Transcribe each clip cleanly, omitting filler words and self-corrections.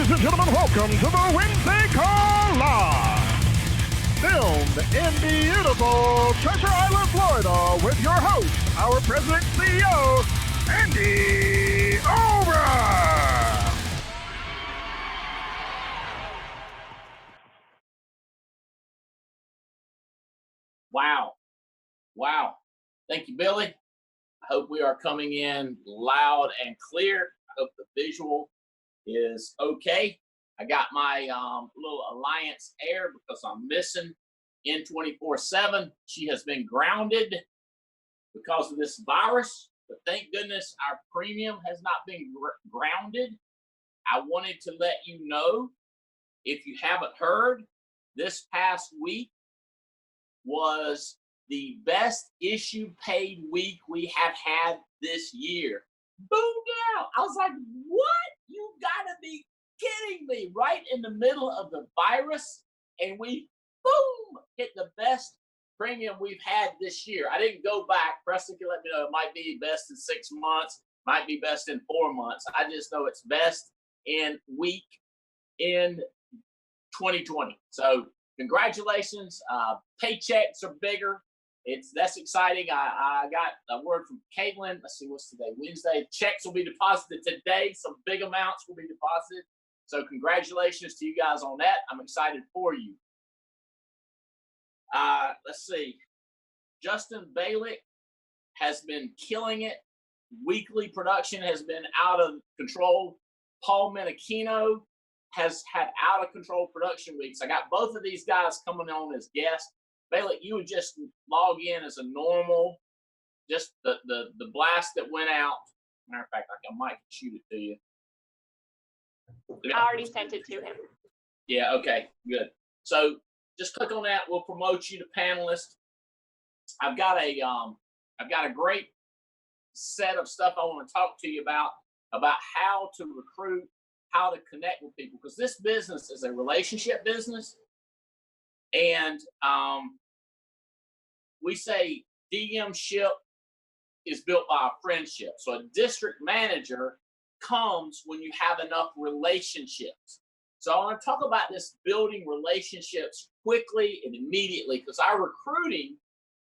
Ladies and gentlemen, welcome to the Wednesday Call-Live. Filmed in beautiful Treasure Island, Florida, with your host, our president and CEO, Andy Albright. Wow. Thank you, Billy. I hope we are coming in loud and clear. I hope the visual is okay. I got my little Alliance Air because I'm missing N24/7. She has been grounded because of this virus, but thank goodness our premium has not been grounded. I wanted to let you know, if you haven't heard, this past week was the best issue paid week we have had this year. Boom down. I was like, what? You gotta be kidding me. Right in the middle of the virus, and we, boom, hit the best premium we've had this year. I didn't go back. Preston can let me know. It might be best in 6 months, might be best in 4 months. I just know it's best in week in 2020. So congratulations. Paychecks are bigger. That's exciting. I got a word from Caitlin. Let's see, what's today? Wednesday. Checks will be deposited today. Some big amounts will be deposited. So congratulations to you guys on that. I'm excited for you. Let's see. Justin Balick has been killing it. Weekly production has been out of control. Paul Menachino has had out of control production weeks. I got both of these guys coming on as guests. Balick, you would just log in as a normal, just the blast that went out. Matter of fact, I might shoot it to you. I already sent it to him. Yeah, okay, good. So just click on that. We'll promote you to panelist. I've got a great set of stuff I want to talk to you about how to recruit, how to connect with people, because this business is a relationship business. And we say DMship is built by a friendship. So a district manager comes when you have enough relationships. So I want to talk about this building relationships quickly and immediately, because our recruiting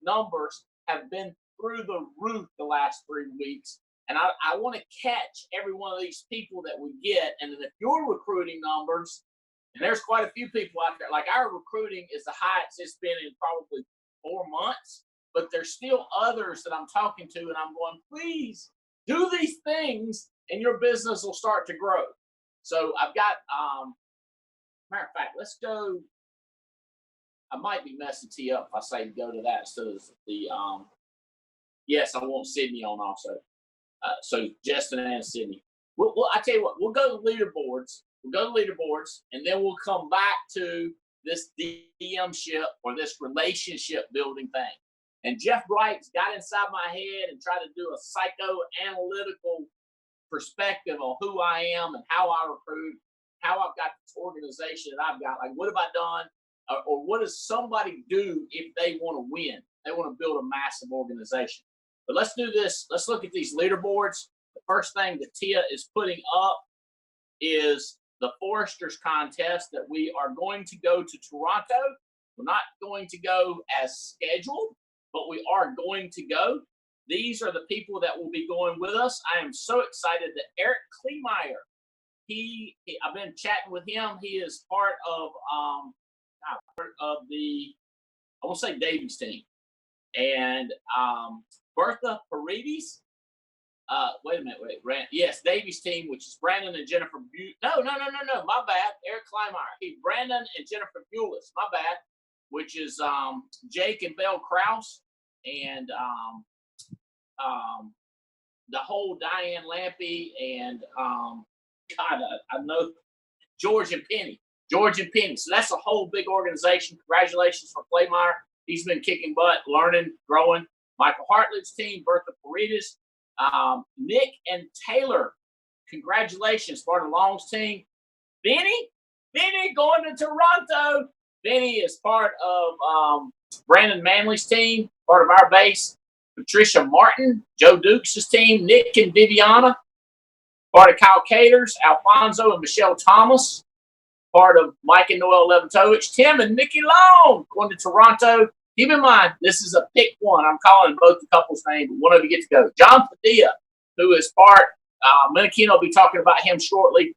numbers have been through the roof the last 3 weeks. And I want to catch every one of these people that we get. And then if your recruiting numbers, and there's quite a few people out there, like our recruiting is the highest it's been in probably 4 months, but there's still others that I'm talking to, and I'm going, please do these things and your business will start to grow. So I've got, matter of fact, let's go. I might be messing T up if I say go to that instead of the, yes, I want Sydney on also. So Justin and Sydney. I tell you what, we'll go to leaderboards. And then we'll come back to this DMship or this relationship building thing. And Jeff Bright's got inside my head and tried to do a psychoanalytical perspective on who I am and how I recruit, how I've got this organization that I've got. Like, what have I done? Or what does somebody do if they want to win? They want to build a massive organization. But let's do this. Let's look at these leaderboards. The first thing that Tia is putting up is the Foresters Contest that we are going to go to Toronto. We're not going to go as scheduled, but we are going to go. These are the people that will be going with us. I am so excited that Eric Kleemeyer, I've been chatting with him. He is part of the, I won't say Davies team. And Bertha Paredes. Wait a minute. Yes, Davies team, which is Brandon and Jennifer. No. My bad. Eric Kleemeyer. Brandon and Jennifer Bulis. My bad. Which is Jake and Belle Krause, and the whole Diane Lampy and I know George and Penny. So that's a whole big organization. Congratulations for Kleemeyer. He's been kicking butt, learning, growing. Michael Hartlett's team, Bertha Paredes. Nick and Taylor, congratulations, part of Long's team. Benny going to Toronto. Benny is part of Brandon Manley's team, part of our base. Patricia Martin, Joe Dukes' team, Nick and Viviana. Part of Kyle Caters, Alfonso and Michelle Thomas. Part of Mike and Noel Levitovich, Tim and Nikki Long going to Toronto. Keep in mind, this is a pick one. I'm calling both the couples' names, but one of you get to go. John Padilla, who is part, Menachino will be talking about him shortly.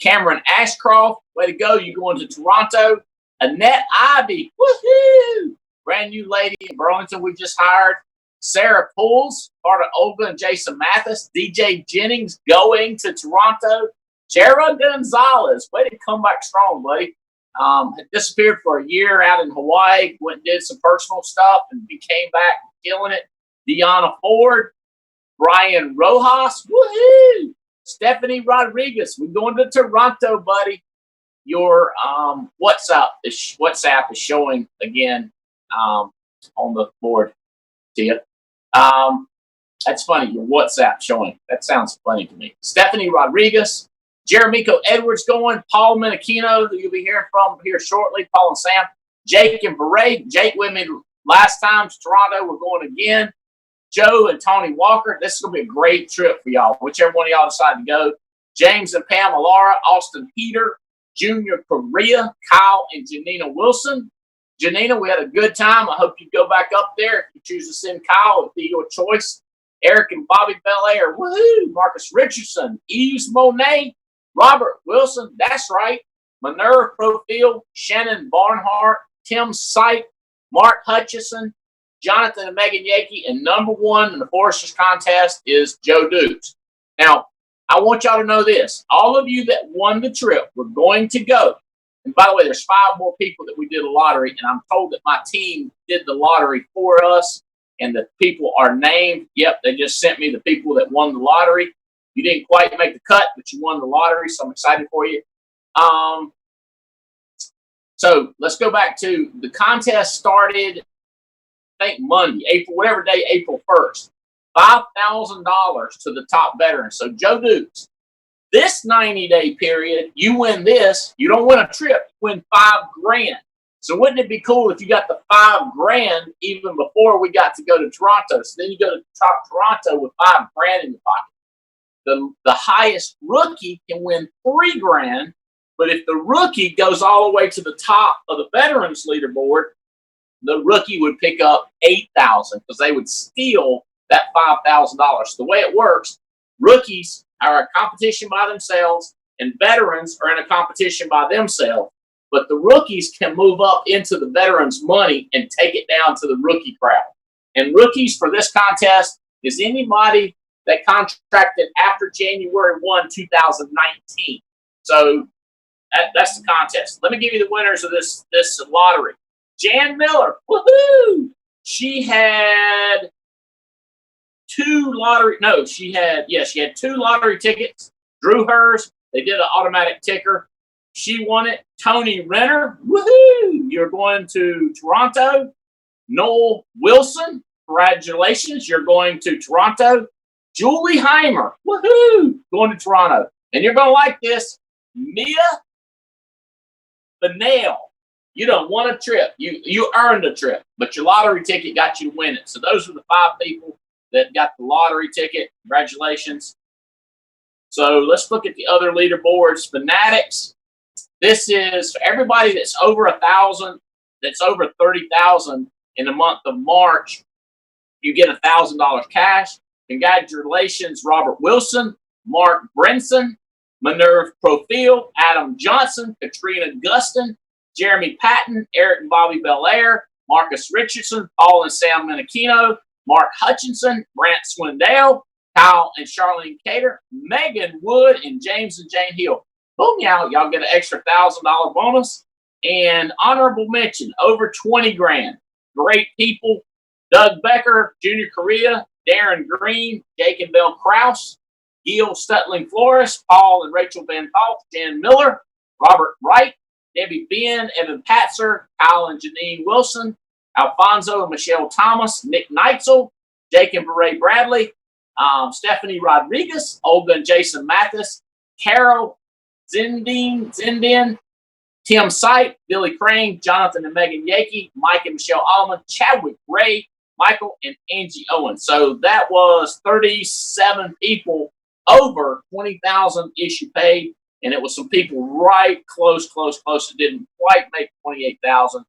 Cameron Ashcroft, way to go. You're going to Toronto. Annette Ivy, woohoo! Brand new lady in Burlington we just hired. Sarah Pools, part of Olga and Jason Mathis. DJ Jennings going to Toronto. Jera Gonzalez, way to come back strong, buddy. Had disappeared for a year out in Hawaii, went and did some personal stuff, and he came back killing it. Deanna Ford, Brian Rojas, woohoo! Stephanie Rodriguez, we're going to Toronto, buddy. Your WhatsApp is showing again on the board, Tia. That's funny. Your WhatsApp showing. That sounds funny to me. Stephanie Rodriguez. Jeremico Edwards going. Paul Menachino, who you'll be hearing from here shortly. Paul and Sam. Jake and Beret. Jake with me last time to Toronto. We're going again. Joe and Tony Walker. This is going to be a great trip for y'all, whichever one of y'all decide to go. James and Pam Alara. Austin Peter. Junior Correa. Kyle and Janina Wilson. Janina, we had a good time. I hope you go back up there. If you choose to send Kyle, it'll be your choice. Eric and Bobby Belair. Woohoo! Marcus Richardson. Yves Monet. Robert Wilson, that's right. Minerva Profil, Shannon Barnhart, Tim Sipe, Mark Hutchison, Jonathan and Megan Yakey, and number one in the Foresters Contest is Joe Dukes. Now, I want y'all to know this. All of you that won the trip, we're going to go. And by the way, there's 5 more people that we did a lottery, and I'm told that my team did the lottery for us, and the people are named. Yep, they just sent me the people that won the lottery. You didn't quite make the cut, but you won the lottery, so I'm excited for you. So let's go back to the contest started, I think Monday, whatever day, April 1st. $5,000 to the top veteran. So Joe Dukes, this 90-day period, you win this, you don't win a trip, you win $5,000. So wouldn't it be cool if you got the $5,000 even before we got to go to Toronto? So then you go to Toronto with $5,000 in your pocket. The highest rookie can win $3,000, but if the rookie goes all the way to the top of the veterans leaderboard, the rookie would pick up $8,000 because they would steal that $5,000. The way it works, rookies are a competition by themselves, and veterans are in a competition by themselves. But the rookies can move up into the veterans' money and take it down to the rookie crowd. And rookies for this contest is anybody that contracted after January 1, 2019. So that's the contest. Let me give you the winners of this lottery. Jan Miller, woohoo! She had 2 lottery tickets. Drew hers. They did an automatic ticker. She won it. Tony Renner, woohoo! You're going to Toronto. Noel Wilson, congratulations. You're going to Toronto. Julie Heimer, woohoo, going to Toronto. And you're going to like this. Mia Benale, you done won a trip. You earned a trip, but your lottery ticket got you to win it. So those are the 5 people that got the lottery ticket. Congratulations. So let's look at the other leaderboards. Fanatics, this is for everybody that's over 1,000, that's over 30,000 in the month of March, you get $1,000 cash. Congratulations, Robert Wilson, Mark Brinson, Minerva Profil, Adam Johnson, Katrina Gustin, Jeremy Patton, Eric and Bobby Belair, Marcus Richardson, Paul and Sam Menachino, Mark Hutchinson, Brant Swindale, Kyle and Charlene Cater, Megan Wood, and James and Jane Hill. Boom, y'all get an extra $1,000 bonus. And honorable mention, over $20,000. Great people. Doug Becker, Junior Correa, Darren Green, Jake and Bell Krause, Gil Stutling Flores, Paul and Rachel Van Palt, Jan Miller, Robert Wright, Debbie Ben, Evan Patzer, Kyle and Janine Wilson, Alfonso and Michelle Thomas, Nick Neitzel, Jake and Beret Bradley, Stephanie Rodriguez, Olga and Jason Mathis, Carol Zindin, Tim Sipe, Billy Crane, Jonathan and Megan Yakey, Mike and Michelle Allman, Chadwick Ray, Michael and Angie Owen. So that was 37 people over 20,000 issue paid, and it was some people right close. It didn't quite make 28,000.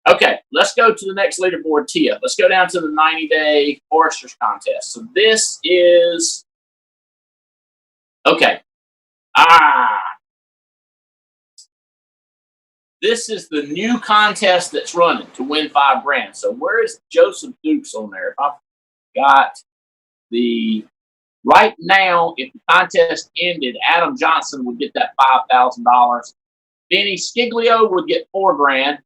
Okay, let's go to the next leaderboard, Tia. Let's go down to the 90-day Foresters Contest. So this is, okay. This is the new contest that's running to win 5 grand. So where is Joseph Dukes on there? If I've got the, right now, if the contest ended, Adam Johnson would get that $5,000. Benny Sciglio would get 4 grand.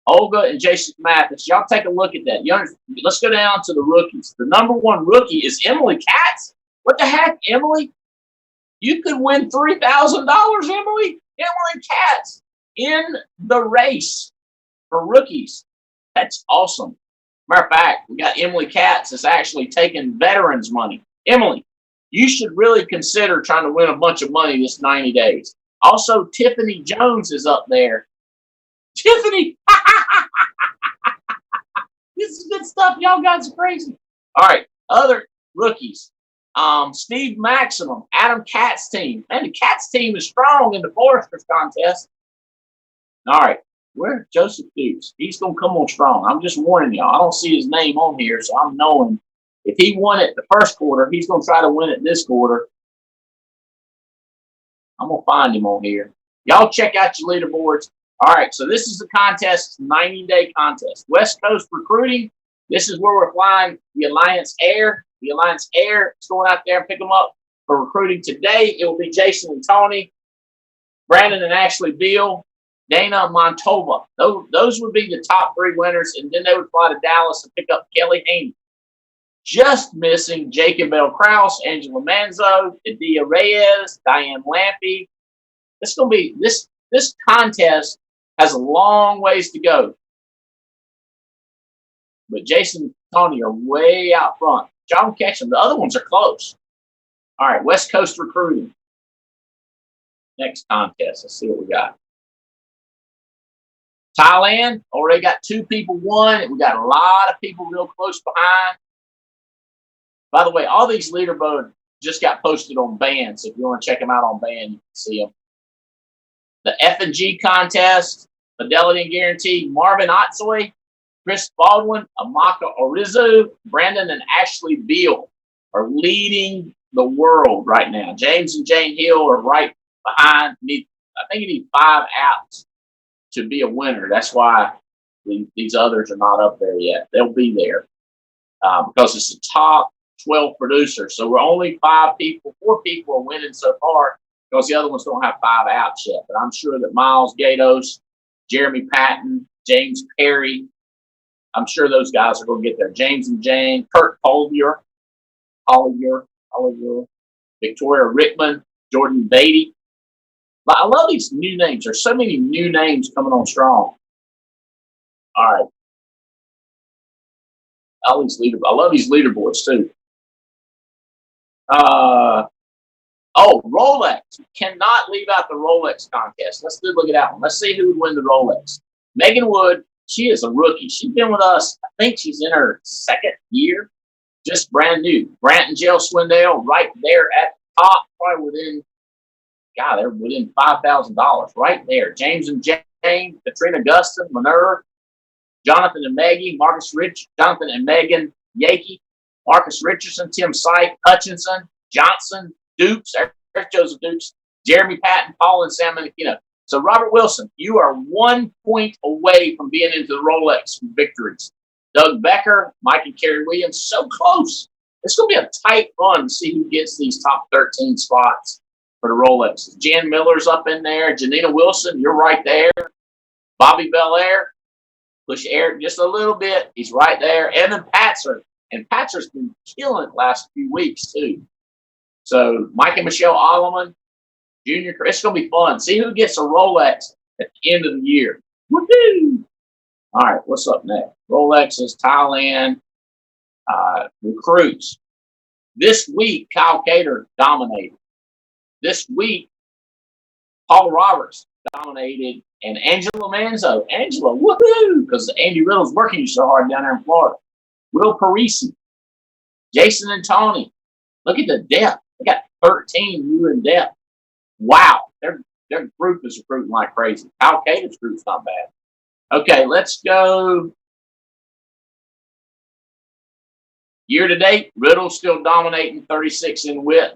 Olga and Jason Mathis, y'all take a look at that. Let's go down to the rookies. The number 1 rookie is Emily Katz. What the heck, Emily? You could win $3,000, Emily. Emily Katz in the race for rookies. That's awesome. Matter of fact, we got Emily Katz that's actually taking veterans money. Emily, you should really consider trying to win a bunch of money this 90 days. Also, Tiffany Jones is up there. Tiffany! This is good stuff. Y'all guys are crazy. All right, other rookies. Steve Maximum, Adam Katz team. Man, the Katz team is strong in the Foresters Contest. All right, where's Joseph Dukes? He's going to come on strong. I'm just warning y'all. I don't see his name on here, so I'm knowing if he won it the first quarter, he's going to try to win it this quarter. I'm going to find him on here. Y'all check out your leaderboards. All right, so this is the contest, 90-day contest. West Coast recruiting. This is where we're flying the Alliance Air. The Alliance Air is going out there and pick them up for recruiting today. It will be Jason and Tony, Brandon and Ashley Beal, Dana Montova. Those would be the top 3 winners, and then they would fly to Dallas and pick up Kelly Haney. Just missing Jacob L. Krause, Angela Manzo, Adia Reyes, Diane Lampy. It's going to be this contest has a long ways to go. But Jason and Tony are way out front. Y'all can catch them. The other ones are close. All right, West Coast recruiting. Next contest. Let's see what we got. Thailand, already got 2 people won. We got a lot of people real close behind. By the way, all these leaderboards just got posted on Band, so if you want to check them out on Band, you can see them. The F&G contest, Fidelity and Guarantee, Marvin Otsoy, Chris Baldwin, Amaka Orizu, Brandon and Ashley Beal are leading the world right now. James and Jane Hill are right behind. I think you need 5 outs to be a winner. That's why these others are not up there yet. They'll be there because it's the top 12 producers. So we're only 4 people are winning so far because the other ones don't have 5 outs yet. But I'm sure that Miles Gatos, Jeremy Patton, James Perry, I'm sure those guys are going to get there. James and Jane, Kurt Collier, Victoria Rickman, Jordan Beatty. But I love these new names. There's so many new names coming on strong. All right. I love these leaderboards too. Rolex. You cannot leave out the Rolex contest. Let's look at that one. Let's see who would win the Rolex. Megan Wood, she is a rookie. She's been with us, I think she's in her 2nd year. Just brand new. Brant and Jill Swindale right there at the top, probably within, they're within $5,000 right there. James and Jane, Katrina Gustin, Minerva, Jonathan and Maggie, Jonathan and Megan Yakey, Marcus Richardson, Tim Syke, Hutchinson, Johnson, Dukes, there's Joseph Dukes, Jeremy Patton, Paul and Sam Menachino. So Robert Wilson, you are 1 point away from being into the Rolex victories. Doug Becker, Mike and Kerry Williams, so close. It's going to be a tight run to see who gets these top 13 spots for the Rolex. Jan Miller's up in there. Janina Wilson, you're right there. Bobby Belair, push Eric just a little bit. He's right there. Evan Patzer. And Patzer's been killing it the last few weeks, too. So Mike and Michelle Alleman, Junior, it's going to be fun. See who gets a Rolex at the end of the year. Woohoo! All right, what's up next? Rolex is Thailand. Recruits. This week, Kyle Cater dominated. This week, Paul Roberts dominated, and Angela Manzo. Angela, woohoo! Because Andy Riddle's working you so hard down there in Florida. Will Parisi. Jason and Tony. Look at the depth They got 13 U in depth. Wow, their group is recruiting like crazy. Al Qaeda's group's not bad. Okay, let's go. Year to date, Riddle still dominating, 36 in width,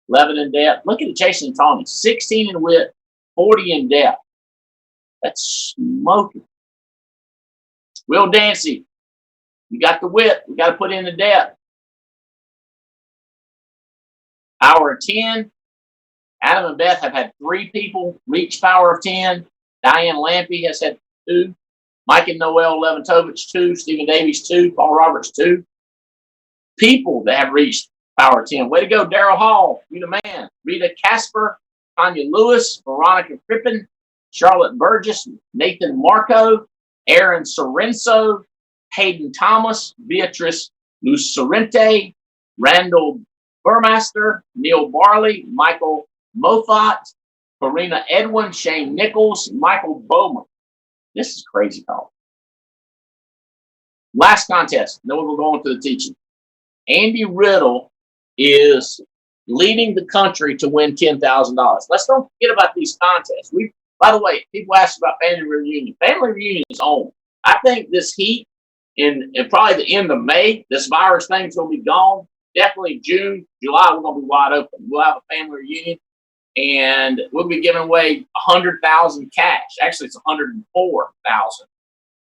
11 in depth. Look at Jason and Tawny, 16 in width, 40 in depth. That's smoking. Will Dancy, you got the width. We got to put in the depth. Power of 10. Adam and Beth have had 3 people reach power of 10. Diane Lampy has had 2. Mike and Noel Leventovich, 2. Stephen Davies, 2. Paul Roberts, 2. People that have reached power of 10. Way to go, Daryl Hall. You the man. Rita Casper, Tanya Lewis, Veronica Crippen, Charlotte Burgess, Nathan Marco, Aaron Sorenso, Hayden Thomas, Beatrice Lucerente, Randall Burmaster, Neil Barley, Michael Moffat, Karina Edwin, Shane Nichols, Michael Bowman. This is crazy talk. Last contest. Then we'll go on to the teaching. Andy Riddle is leading the country to win $10,000. Let's don't forget about these contests. By the way, people ask about family reunion. Family reunion is on. I think this heat in probably the end of May, this virus thing's going to be gone. Definitely June, July, we're going to be wide open. We'll have a family reunion, and we'll be giving away $100,000 cash. Actually, it's $104,000.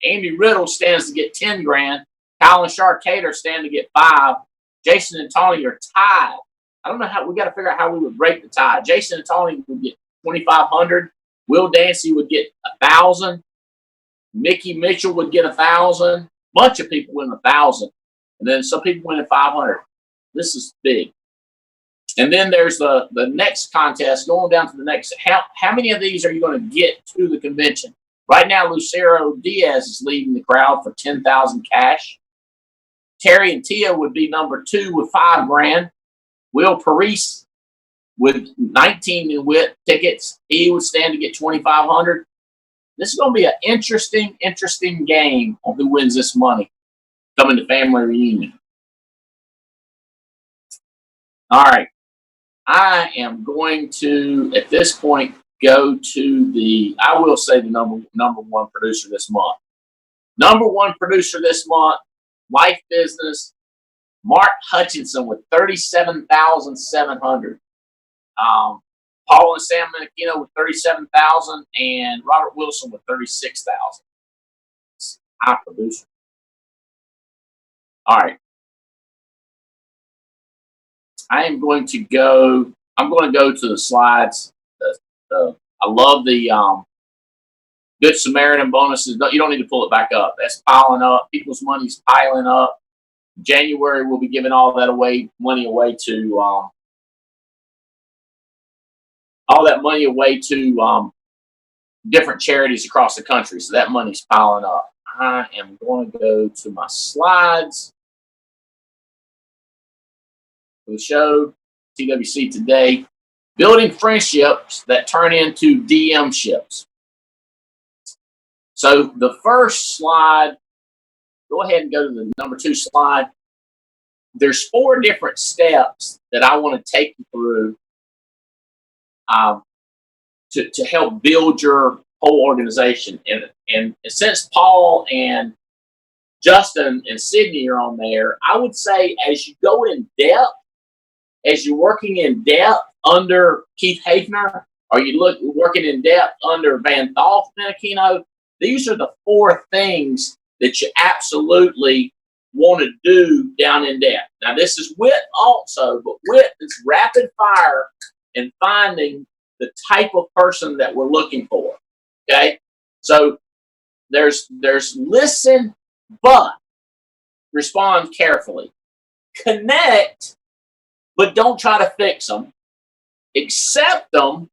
Andy Riddle stands to get 10 grand. Kyle and Sharkater stand to get 5. Jason and Tony are tied. I don't know how. We got to figure out how we would break the tie. Jason and Tony would get 2,500. Will Dancy would get 1,000. Mickey Mitchell would get 1,000. Bunch of people win 1,000, and then some people win 500. This is big. And then there's the next contest going down to the next. How many of these are you going to get to the convention? Right now, Lucero Diaz is leading the crowd for 10,000 cash. Terry and Tia would be number 2 with 5 grand. Will Parise with 19 in width tickets. He would stand to get 2,500. This is going to be an interesting game on who wins this money coming to family reunion. All right. I am going to, at this point, go to I will say the number one producer this month. Number one producer this month, Life Business, Mark Hutchinson with 37,700. Paul and Sam Menachino with 37,000, and Robert Wilson with 36,000. High producer. All right. I'm going to go to the slides. I love the Good Samaritan bonuses. You don't need to pull it back up. That's piling up. People's money's piling up. January, we'll be giving all that money away to different charities across the country. So that money's piling up. I am going to go to my slides for the show. TWC today. Building friendships that turn into DM ships. So the first slide, go ahead and go to the number 2 slide. There's 4 different steps that I want to take you through to help build your whole organization. And since Paul and Justin and Sydney are on there, I would say as you go in depth, as you're working in depth under Keith Hafner, or working in depth under Van Tholf Menachino, these are the 4 things that you absolutely want to do down in depth. Now, this is WIT also, but WIT is rapid fire and finding the type of person that we're looking for. Okay? So there's listen, but respond carefully. Connect, but don't try to fix them. Accept them,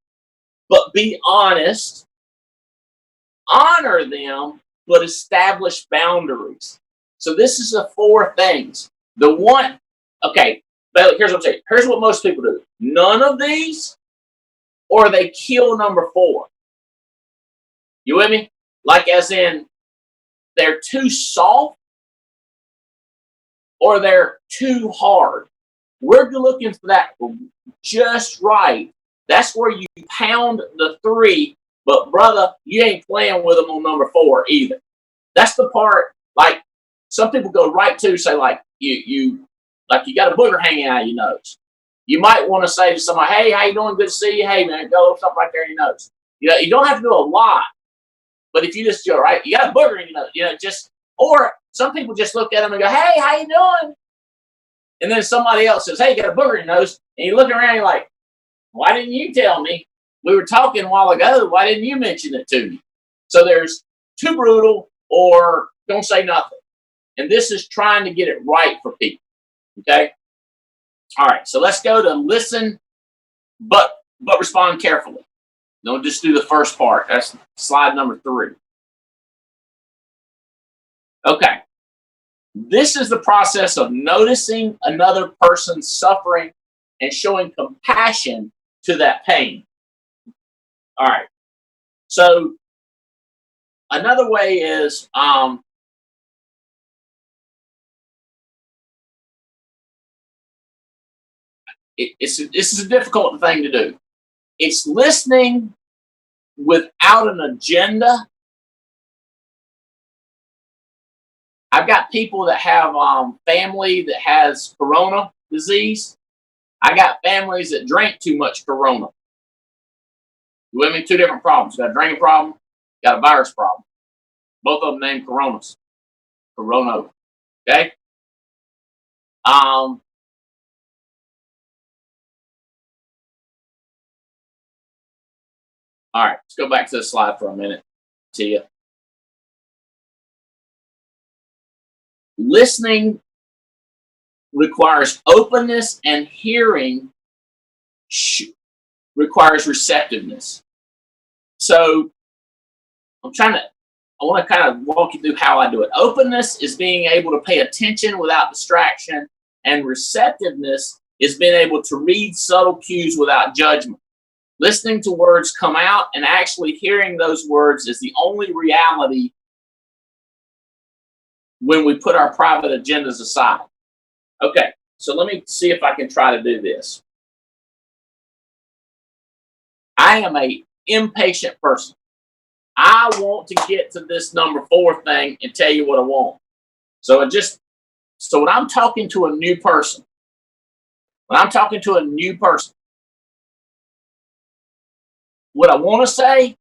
but be honest. Honor them, but establish boundaries. So this is the 4 things. Here's what I'm saying. Here's what most people do. None of these, or they kill number 4. You with me? Like as in, they're too soft, or they're too hard. We're looking for that just right. That's where you pound the 3, but brother, you ain't playing with them on number 4 either. That's the part, like, some people go right to say, like, you got a booger hanging out of your nose. You might want to say to somebody, hey, how you doing? Good to see you. Hey, man, go something right there in your nose. You don't have to do a lot, but if you just go, right, you got a booger in your nose, or some people just look at them and go, hey, how you doing? And then somebody else says, hey, you got a booger in your nose. And you look around and you're like, why didn't you tell me? We were talking a while ago. Why didn't you mention it to me? So there's too brutal or don't say nothing. And this is trying to get it right for people. Okay? All right. So let's go to listen, but respond carefully. Don't just do the first part. That's slide number 3. Okay. This is the process of noticing another person's suffering and showing compassion to that pain. All right. So another way is this is a difficult thing to do. It's listening without an agenda. I've got people that have family that has corona disease. I got families that drank too much corona. You with me? 2 different problems. Got a drinking problem, got a virus problem. Both of them named coronas. Corona. Okay? All right, let's go back to the slide for a minute. Tia. Listening requires openness, and hearing requires receptiveness. So I want to kind of walk you through how I do it. Openness is being able to pay attention without distraction, and receptiveness is being able to read subtle cues without judgment. Listening to words come out and actually hearing those words is the only reality when we put our private agendas aside. Okay, so let me see if I can try to do this. I am an impatient person. I want to get to this number 4 thing and tell you what I want. So when I'm talking to a new person, what I want to say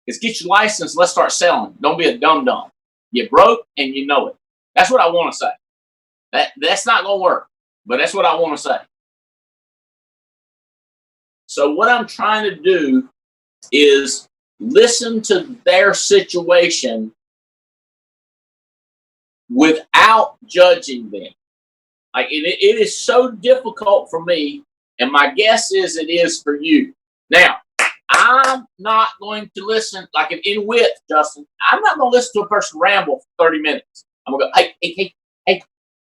is get your license, let's start selling. Don't be a dum-dum. You're broke and you know it. That's what I want to say. That's not going to work, but that's what I want to say. So what I'm trying to do is listen to their situation without judging them. Like it is so difficult for me, and my guess is it is for you. Now, I'm not going to listen, like in wit, Justin, I'm not going to listen to a person ramble for 30 minutes. I'm going to go, hey.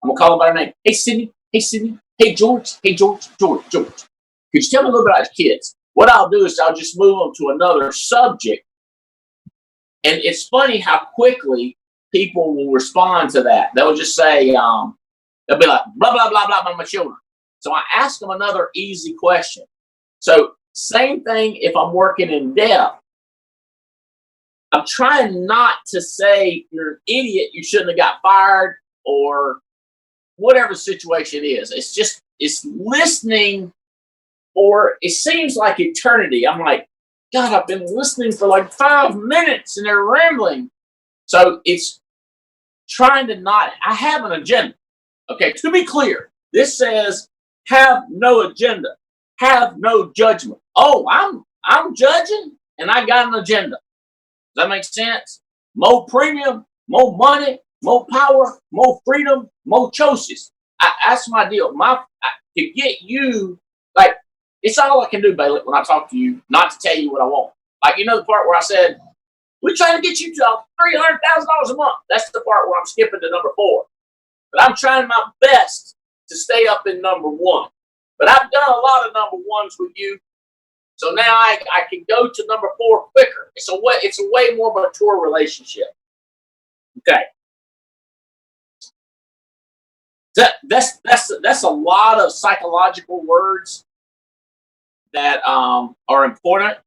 I'm going to call them by their name. Hey, Sydney. Hey, George. Could you tell me a little bit about your kids? What I'll do is I'll just move them to another subject. And it's funny how quickly people will respond to that. They'll just say, they'll be like, blah, blah, blah, blah, about my children. So I ask them another easy question. So same thing if I'm working in depth. I'm trying not to say you're an idiot, you shouldn't have got fired, or whatever the situation is. It's listening, or it seems like eternity. I'm like, God, I've been listening for like 5 minutes and they're rambling. So it's trying to not, I have an agenda. Okay, to be clear, this says have no agenda, have no judgment. Oh, I'm judging and I got an agenda. Does that make sense? More premium, more money, more power, more freedom, more choices. That's my deal. To get you, like, it's all I can do, Bailey, when I talk to you, not to tell you what I want. Like, you know the part where I said, we're trying to get you to $300,000 a month. That's the part where I'm skipping to number 4. But I'm trying my best to stay up in number 1. But I've done a lot of number 1s with you. So now I can go to number 4 quicker. It's a way more mature relationship. Okay. That's a lot of psychological words that are important.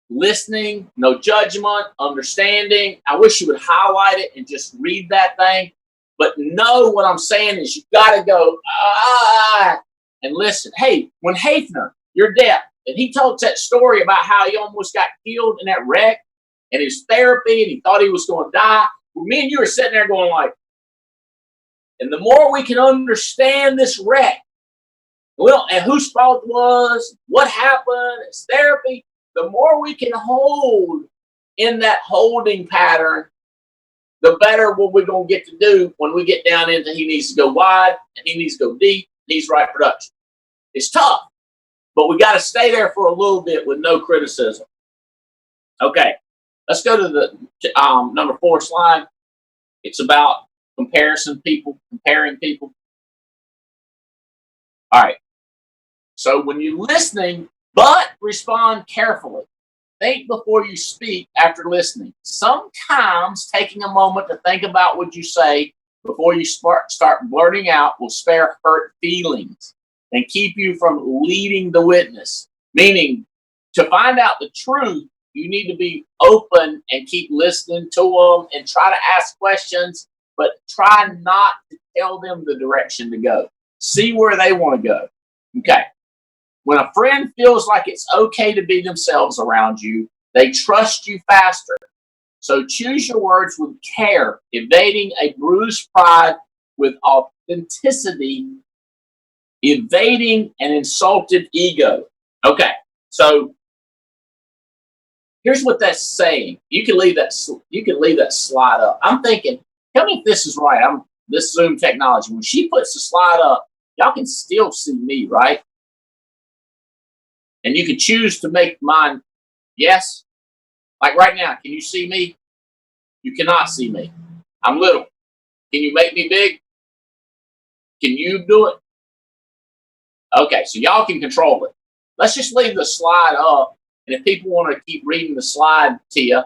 Listening, no judgment, understanding. I wish you would highlight it and just read that thing. But know what I'm saying is you got to go and listen. Hey, when Hafner, you're deaf, and he told that story about how he almost got killed in that wreck and his therapy and he thought he was going to die. Well, me and you are sitting there going like, and the more we can understand this wreck, well, and whose fault it was, what happened, it's therapy, the more we can hold in that holding pattern, the better what we're going to get to do when we get down into he needs to go wide and he needs to go deep, needs right production. It's tough, but we got to stay there for a little bit with no criticism. Okay, let's go to the number 4 slide. It's about comparing people. All right. So when you're listening, but respond carefully. Think before you speak after listening. Sometimes taking a moment to think about what you say before you start blurting out will spare hurt feelings and keep you from leading the witness. Meaning, to find out the truth, you need to be open and keep listening to them and try to ask questions, but try not to tell them the direction to go. See where they want to go. Okay. When a friend feels like it's okay to be themselves around you, they trust you faster. So choose your words with care, evading a bruised pride with authenticity, evading an insulted ego. Okay, so here's what that's saying. You can leave that slide up. I'm thinking, tell me if this is right. This Zoom technology. When she puts the slide up, y'all can still see me, right? And you can choose to make mine yes. Like right now, can you see me? You cannot see me. I'm little. Can you make me big? Can you do it? Okay, so y'all can control it. Let's just leave the slide up. And if people want to keep reading the slide to you,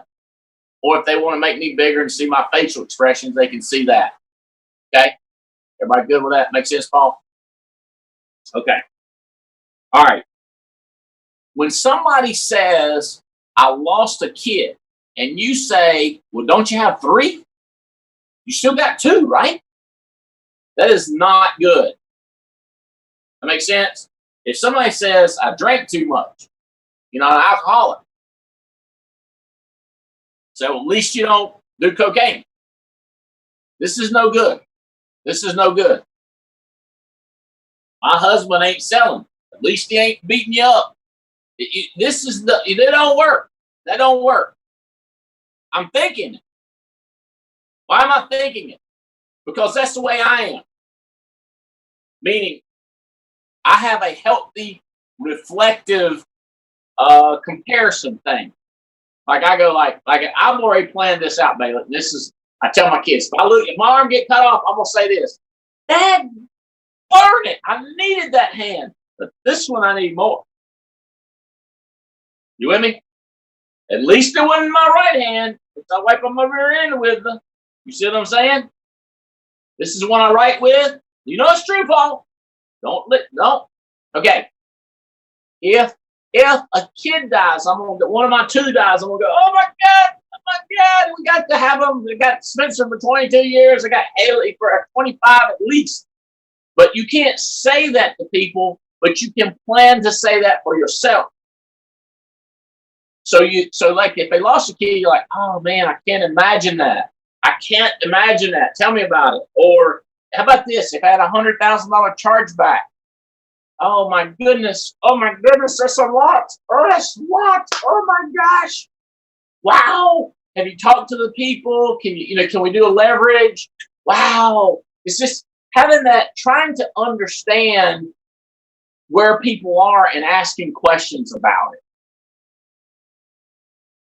or if they want to make me bigger and see my facial expressions, they can see that. Okay? Everybody good with that? Make sense, Paul? Okay. All right. When somebody says, I lost a kid, and you say, well, don't you have 3? You still got 2, right? That is not good. That makes sense? If somebody says, I drank too much, you're not an alcoholic. So at least you don't do cocaine. This is no good. This is no good. My husband ain't selling. At least he ain't beating you up. It don't work. That don't work. I'm thinking it. Why am I thinking it? Because that's the way I am. Meaning, I have a healthy, reflective comparison thing. Like I go like I've already planned this out, Bailey. I tell my kids, if my arm get cut off, I'm gonna say this. Dad, burn it. I needed that hand, but this one I need more. You with me? At least it wasn't my right hand, which I wipe on my rear end with. You see what I'm saying? This is the one I write with. You know it's true, Paul. Don't. Okay. If a kid dies, I'm gonna get one of my 2 dies. I'm gonna go. Oh my God! We got to have them. We got Spencer for 22 years. I got Haley for 25 at least. But you can't say that to people. But you can plan to say that for yourself. So like if they lost a kid, you're like, oh man, I can't imagine that. I can't imagine that. Tell me about it. Or how about this? If I had $100,000 chargeback. Oh my goodness. That's a lot. Oh, that's a lot. Oh my gosh. Wow. Have you talked to the people? Can we do a leverage? Wow. It's just having that, trying to understand where people are and asking questions about it.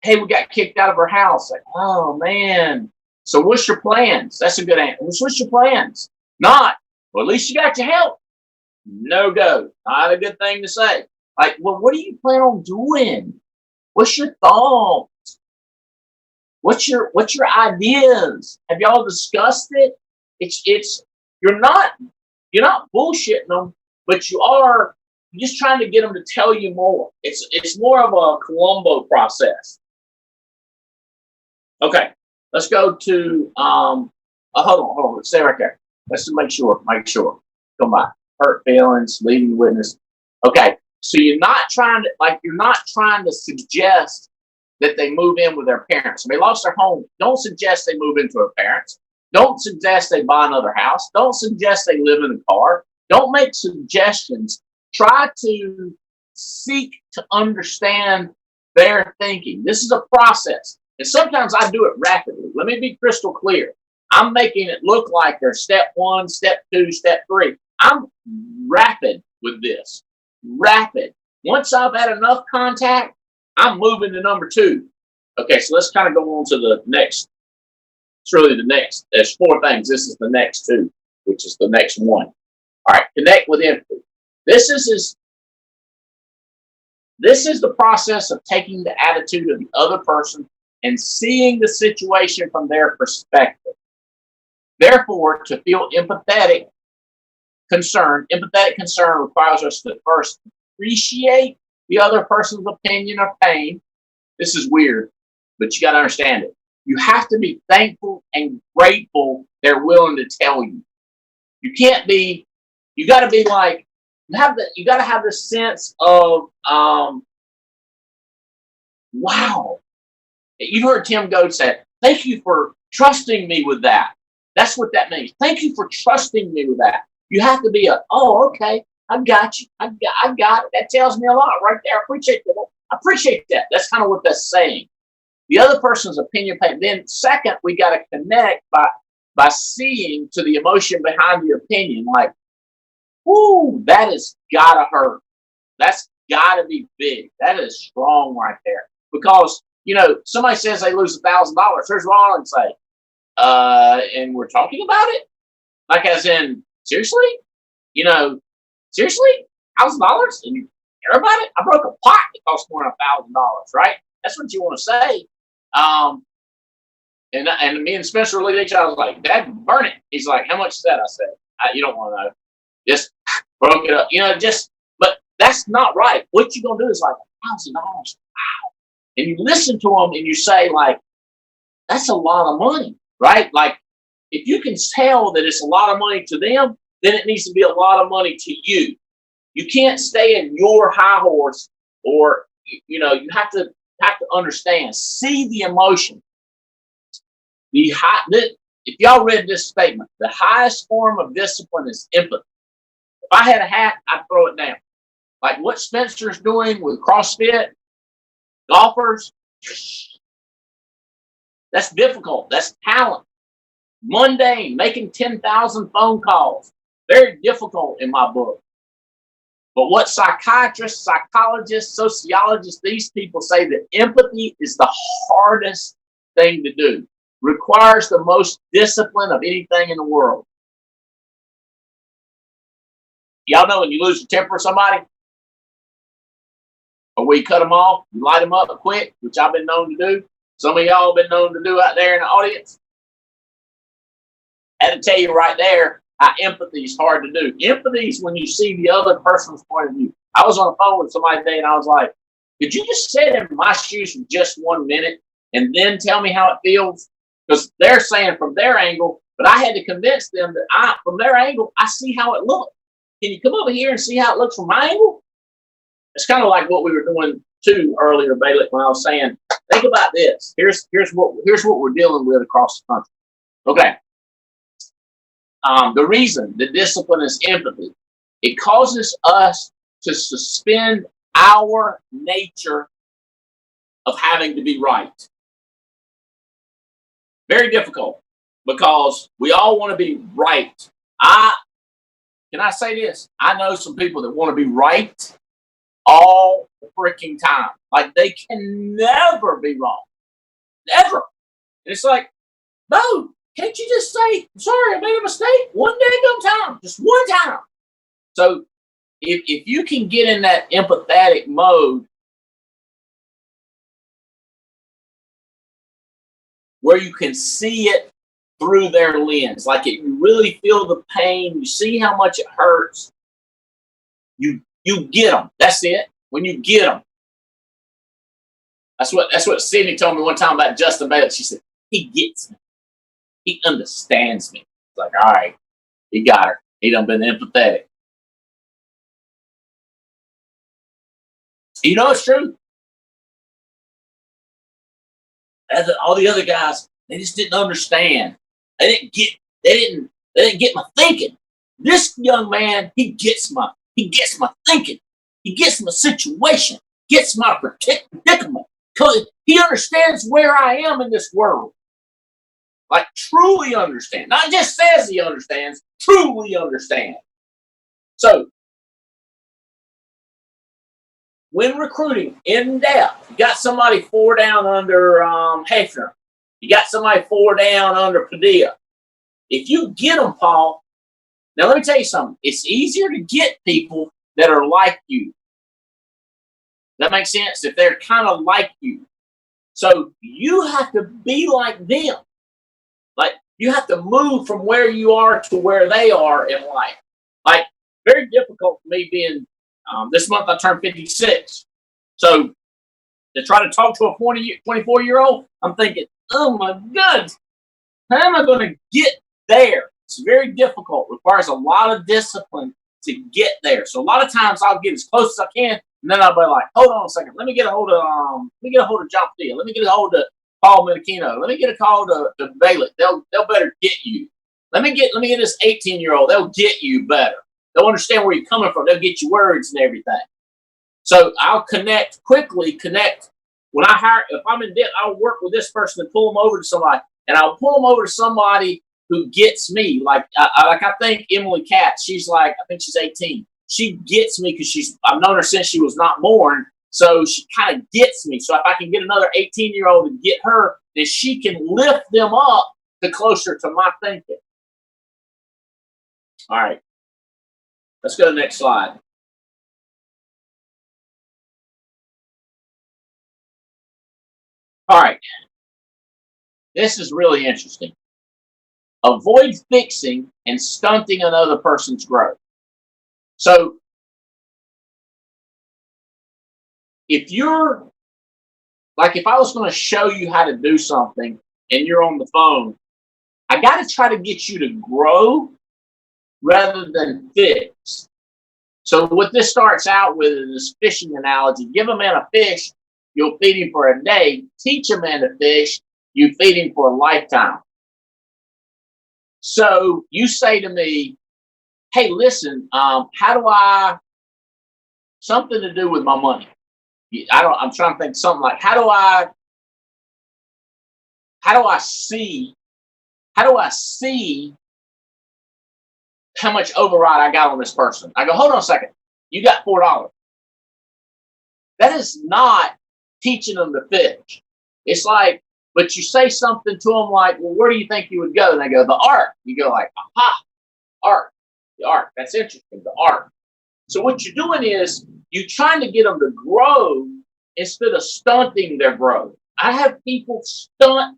Hey, we got kicked out of our house. Like, oh man. So what's your plans? That's a good answer. What's your plans? Not. Well, at least you got your help. No go. Not a good thing to say. Like, well, what do you plan on doing? What's your thoughts? What's your ideas? Have y'all discussed it? It's You're not bullshitting them, but you're just trying to get them to tell you more. It's more of a Columbo process. Okay, let's go to hold on, stay right there. Let's just make sure. Come on, hurt feelings, leading witness. Okay, so you're not trying to suggest that they move in with their parents. If they lost their home, don't suggest they move into their parents. Don't suggest they buy another house. Don't suggest they live in a car. Don't make suggestions. Try to seek to understand their thinking. This is a process. And sometimes I do it rapidly. Let me be crystal clear. I'm making it look like there's step 1, step 2, step 3. I'm rapid with this. Rapid. Once I've had enough contact, I'm moving to number 2. Okay, so let's kind of go on to the next. It's really the next. There's 4 things. This is the next 2, which is the next 1. All right, connect with empathy. This is the process of taking the attitude of the other person and seeing the situation from their perspective. Therefore, to feel empathetic concern requires us to first appreciate the other person's opinion or pain. This is weird, but you got to understand it. You have to be thankful and grateful they're willing to tell you. You got to be like, you got to have this sense of, wow. You heard Tim Goad say, thank you for trusting me with that. That's what that means. Thank you for trusting me with that. You have to be okay, I got you. I got it. That tells me a lot right there. I appreciate that. That's kind of what that's saying. The other person's opinion. Then second, we got to connect by seeing to the emotion behind the opinion. Like, ooh, that has got to hurt. That's got to be big. That is strong right there. Because, somebody says they lose $1,000. Here's what I would say. And we're talking about it? Like as in, seriously? Seriously? $1,000? And you care about it? I broke a pot that cost more than $1,000, right? That's what you want to say. And me and Spencer looked at each other. I was like, Dad, burn it. He's like, how much is that? I said, you don't want to know. Just broke it up. But that's not right. What you're going to do is like $1,000. Wow. And you listen to them and you say like, that's a lot of money, right? Like if you can tell that it's a lot of money to them, then it needs to be a lot of money to you. You can't stay in your high horse or, you have to understand, see the emotion. If y'all read this statement, the highest form of discipline is empathy. If I had a hat, I'd throw it down. Like what Spencer's doing with CrossFit, golfers, that's difficult. That's talent. Mundane, making 10,000 phone calls. Very difficult in my book. But what psychiatrists, psychologists, sociologists, these people say that empathy is the hardest thing to do. Requires the most discipline of anything in the world. Y'all know when you lose your temper with somebody? Or we cut them off, you light them up quick, which I've been known to do. Some of y'all have been known to do out there in the audience. I had to tell you right there how empathy is hard to do. Empathy is when you see the other person's point of view. I was on the phone with somebody today and I was like, could you just sit in my shoes for just 1 minute and then tell me how it feels? Because they're saying from their angle, but I had to convince them that from their angle, I see how it looks. Can you come over here and see how it looks from my angle? It's kind of like what we were doing too earlier, Bailiff, when I was saying, think about this. Here's what we're dealing with across the country. Okay. The reason the discipline is empathy, it causes us to suspend our nature of having to be right. Very difficult because we all want to be right. Can I say this? I know some people that want to be right all the freaking time. Like they can never be wrong. Never. And it's like, no, can't you just say, sorry, I made a mistake? One day, time. Just one time. So if you can get in that empathetic mode where you can see it through their lens. Like you really feel the pain. You see how much it hurts. You get them. That's it. When you get them. That's what Sydney told me one time about Justin Bailey. She said, he gets me. He understands me. It's like, all right, he got her. He done been empathetic. You know it's true. As all the other guys, they just didn't understand. They didn't get my thinking. This young man, he gets my thinking. He gets my situation, gets my predicament. Because he understands where I am in this world. Like truly understand. Not just says he understands, truly understand. So when recruiting in depth, you got somebody 4 down under Hefner. You got somebody 4 down under Padilla. If you get them, Paul, now let me tell you something. It's easier to get people that are like you. That makes sense? If they're kind of like you. So you have to be like them. Like you have to move from where you are to where they are in life. Like very difficult for me being, this month I turned 56. So to try to talk to a 24-year-old, I'm thinking, oh my God, how am I going to get there? It's very difficult. Requires a lot of discipline to get there. So a lot of times I'll get as close as I can, and then I'll be like, hold on a second, let me get a hold of John Padilla. Let me get a hold of Paul Minichino. Let me get a call to Bailey. They'll better get you. Let me get this 18-year-old. They'll get you better. They'll understand where you're coming from. They'll get you words and everything. So I'll connect. When I hire, if I'm in debt, I'll work with this person and pull them over to somebody, and I'll pull them over to somebody who gets me. Like I think Emily Katz, I think she's 18. She gets me because I've known her since she was not born. So she kind of gets me. So if I can get another 18-year-old to get her, then she can lift them up to closer to my thinking. All right. Let's go to the next slide. All right. This is really interesting. Avoid fixing and stunting another person's growth. So if I was going to show you how to do something and you're on the phone, I got to try to get you to grow rather than fix. So what this starts out with is this fishing analogy. Give a man a fish, you'll feed him for a day. Teach a man to fish, you feed him for a lifetime. So you say to me, hey, listen, something to do with my money. I'm trying to think something like, how do I see how much override I got on this person? I go, hold on a second. You got $4. That is not teaching them to fish. It's like, but you say something to them like, well, where do you think you would go? And they go, the Ark. You go like, aha, Ark, the Ark. That's interesting, the Ark. So what you're doing is you're trying to get them to grow instead of stunting their growth. I have people stunt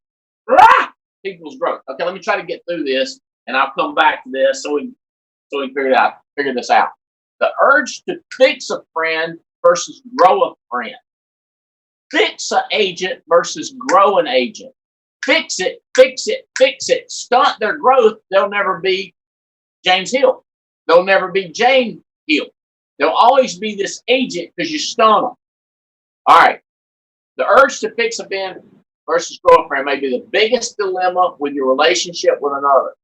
people's growth. Okay, let me try to get through this, and I'll come back to this so we figure this out. The urge to fix a friend versus grow a friend. Fix an agent versus grow an agent. Fix it. Stunt their growth. They'll never be James Hill. They'll never be Jane Hill. They'll always be this agent because you stun them. All right. The urge to fix a friend versus grow a friend may be the biggest dilemma with your relationship with another.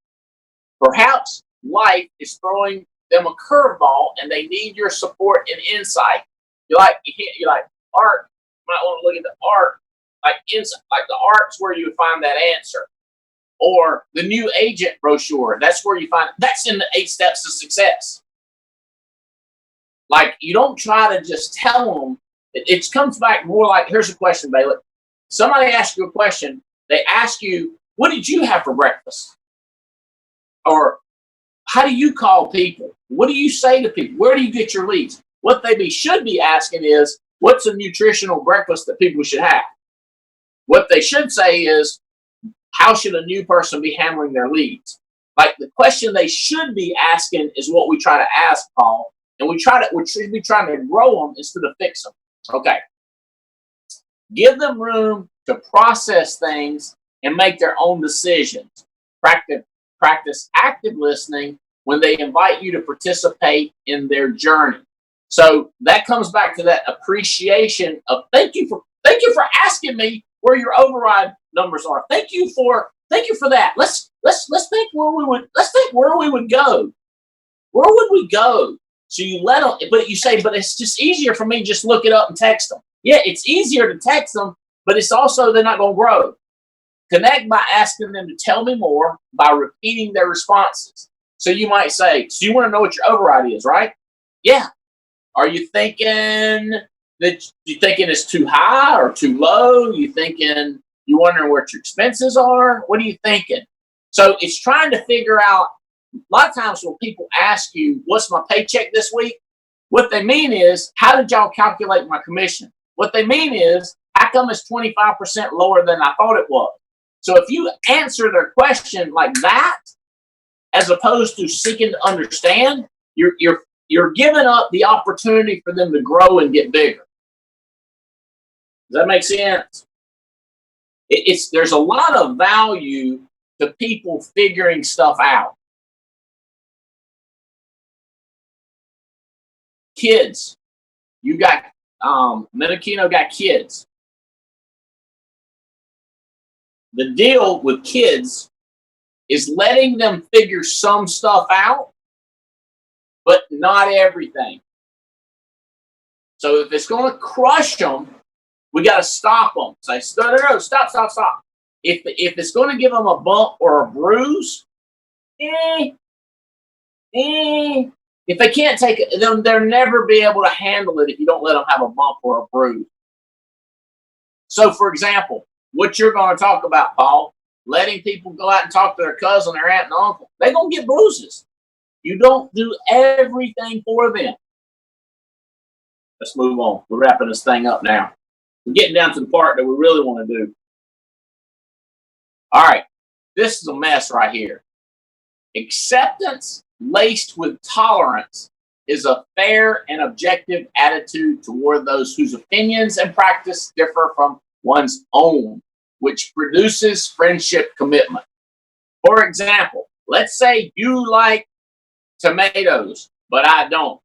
Perhaps life is throwing them a curveball and they need your support and insight. You're like, Art, you might want to look at the Art, like insight, like the Art's where you would find that answer. Or the new agent brochure, that's where you find it. That's in the 8 steps to success. Like, you don't try to just tell them. It comes back more like, here's a question, Bailey. Somebody asks you a question. They ask you, what did you have for breakfast? Or how do you call people? What do you say to people? Where do you get your leads? What they should be asking is, what's a nutritional breakfast that people should have? What they should say is, how should a new person be handling their leads? Like the question they should be asking is what we try to ask, Paul, and we should be trying to grow them instead of fix them. Okay. Give them room to process things and make their own decisions. Practice active listening when they invite you to participate in their journey. So that comes back to that appreciation of thank you for asking me where your override numbers are. Thank you for that. Let's think where we would go. Where would we go? So you let them, but you say, but it's just easier for me to just look it up and text them. Yeah, it's easier to text them, but it's also they're not going to grow. Connect by asking them to tell me more by repeating their responses. So you might say, so you want to know what your override is, right? Yeah. Are you thinking it's too high or too low? You wondering what your expenses are? What are you thinking? So it's trying to figure out. A lot of times when people ask you, what's my paycheck this week? What they mean is, how did y'all calculate my commission? What they mean is, how come it's 25% lower than I thought it was? So if you answer their question like that, as opposed to seeking to understand, you're giving up the opportunity for them to grow and get bigger. Does that make sense? There's a lot of value to people figuring stuff out. Kids, you got Menachino got kids. The deal with kids is letting them figure some stuff out, but not everything. So if it's going to crush them, we got to stop them. Say, stop. If it's going to give them a bump or a bruise, if they can't take it, then they'll never be able to handle it if you don't let them have a bump or a bruise. So, for example, what you're going to talk about, Paul, letting people go out and talk to their cousin, their aunt, and uncle, they're going to get bruises. You don't do everything for them. Let's move on. We're wrapping this thing up now. We're getting down to the part that we really want to do. All right. This is a mess right here. Acceptance laced with tolerance is a fair and objective attitude toward those whose opinions and practice differ from one's own, which produces friendship commitment. For example, let's say you like tomatoes, but I don't.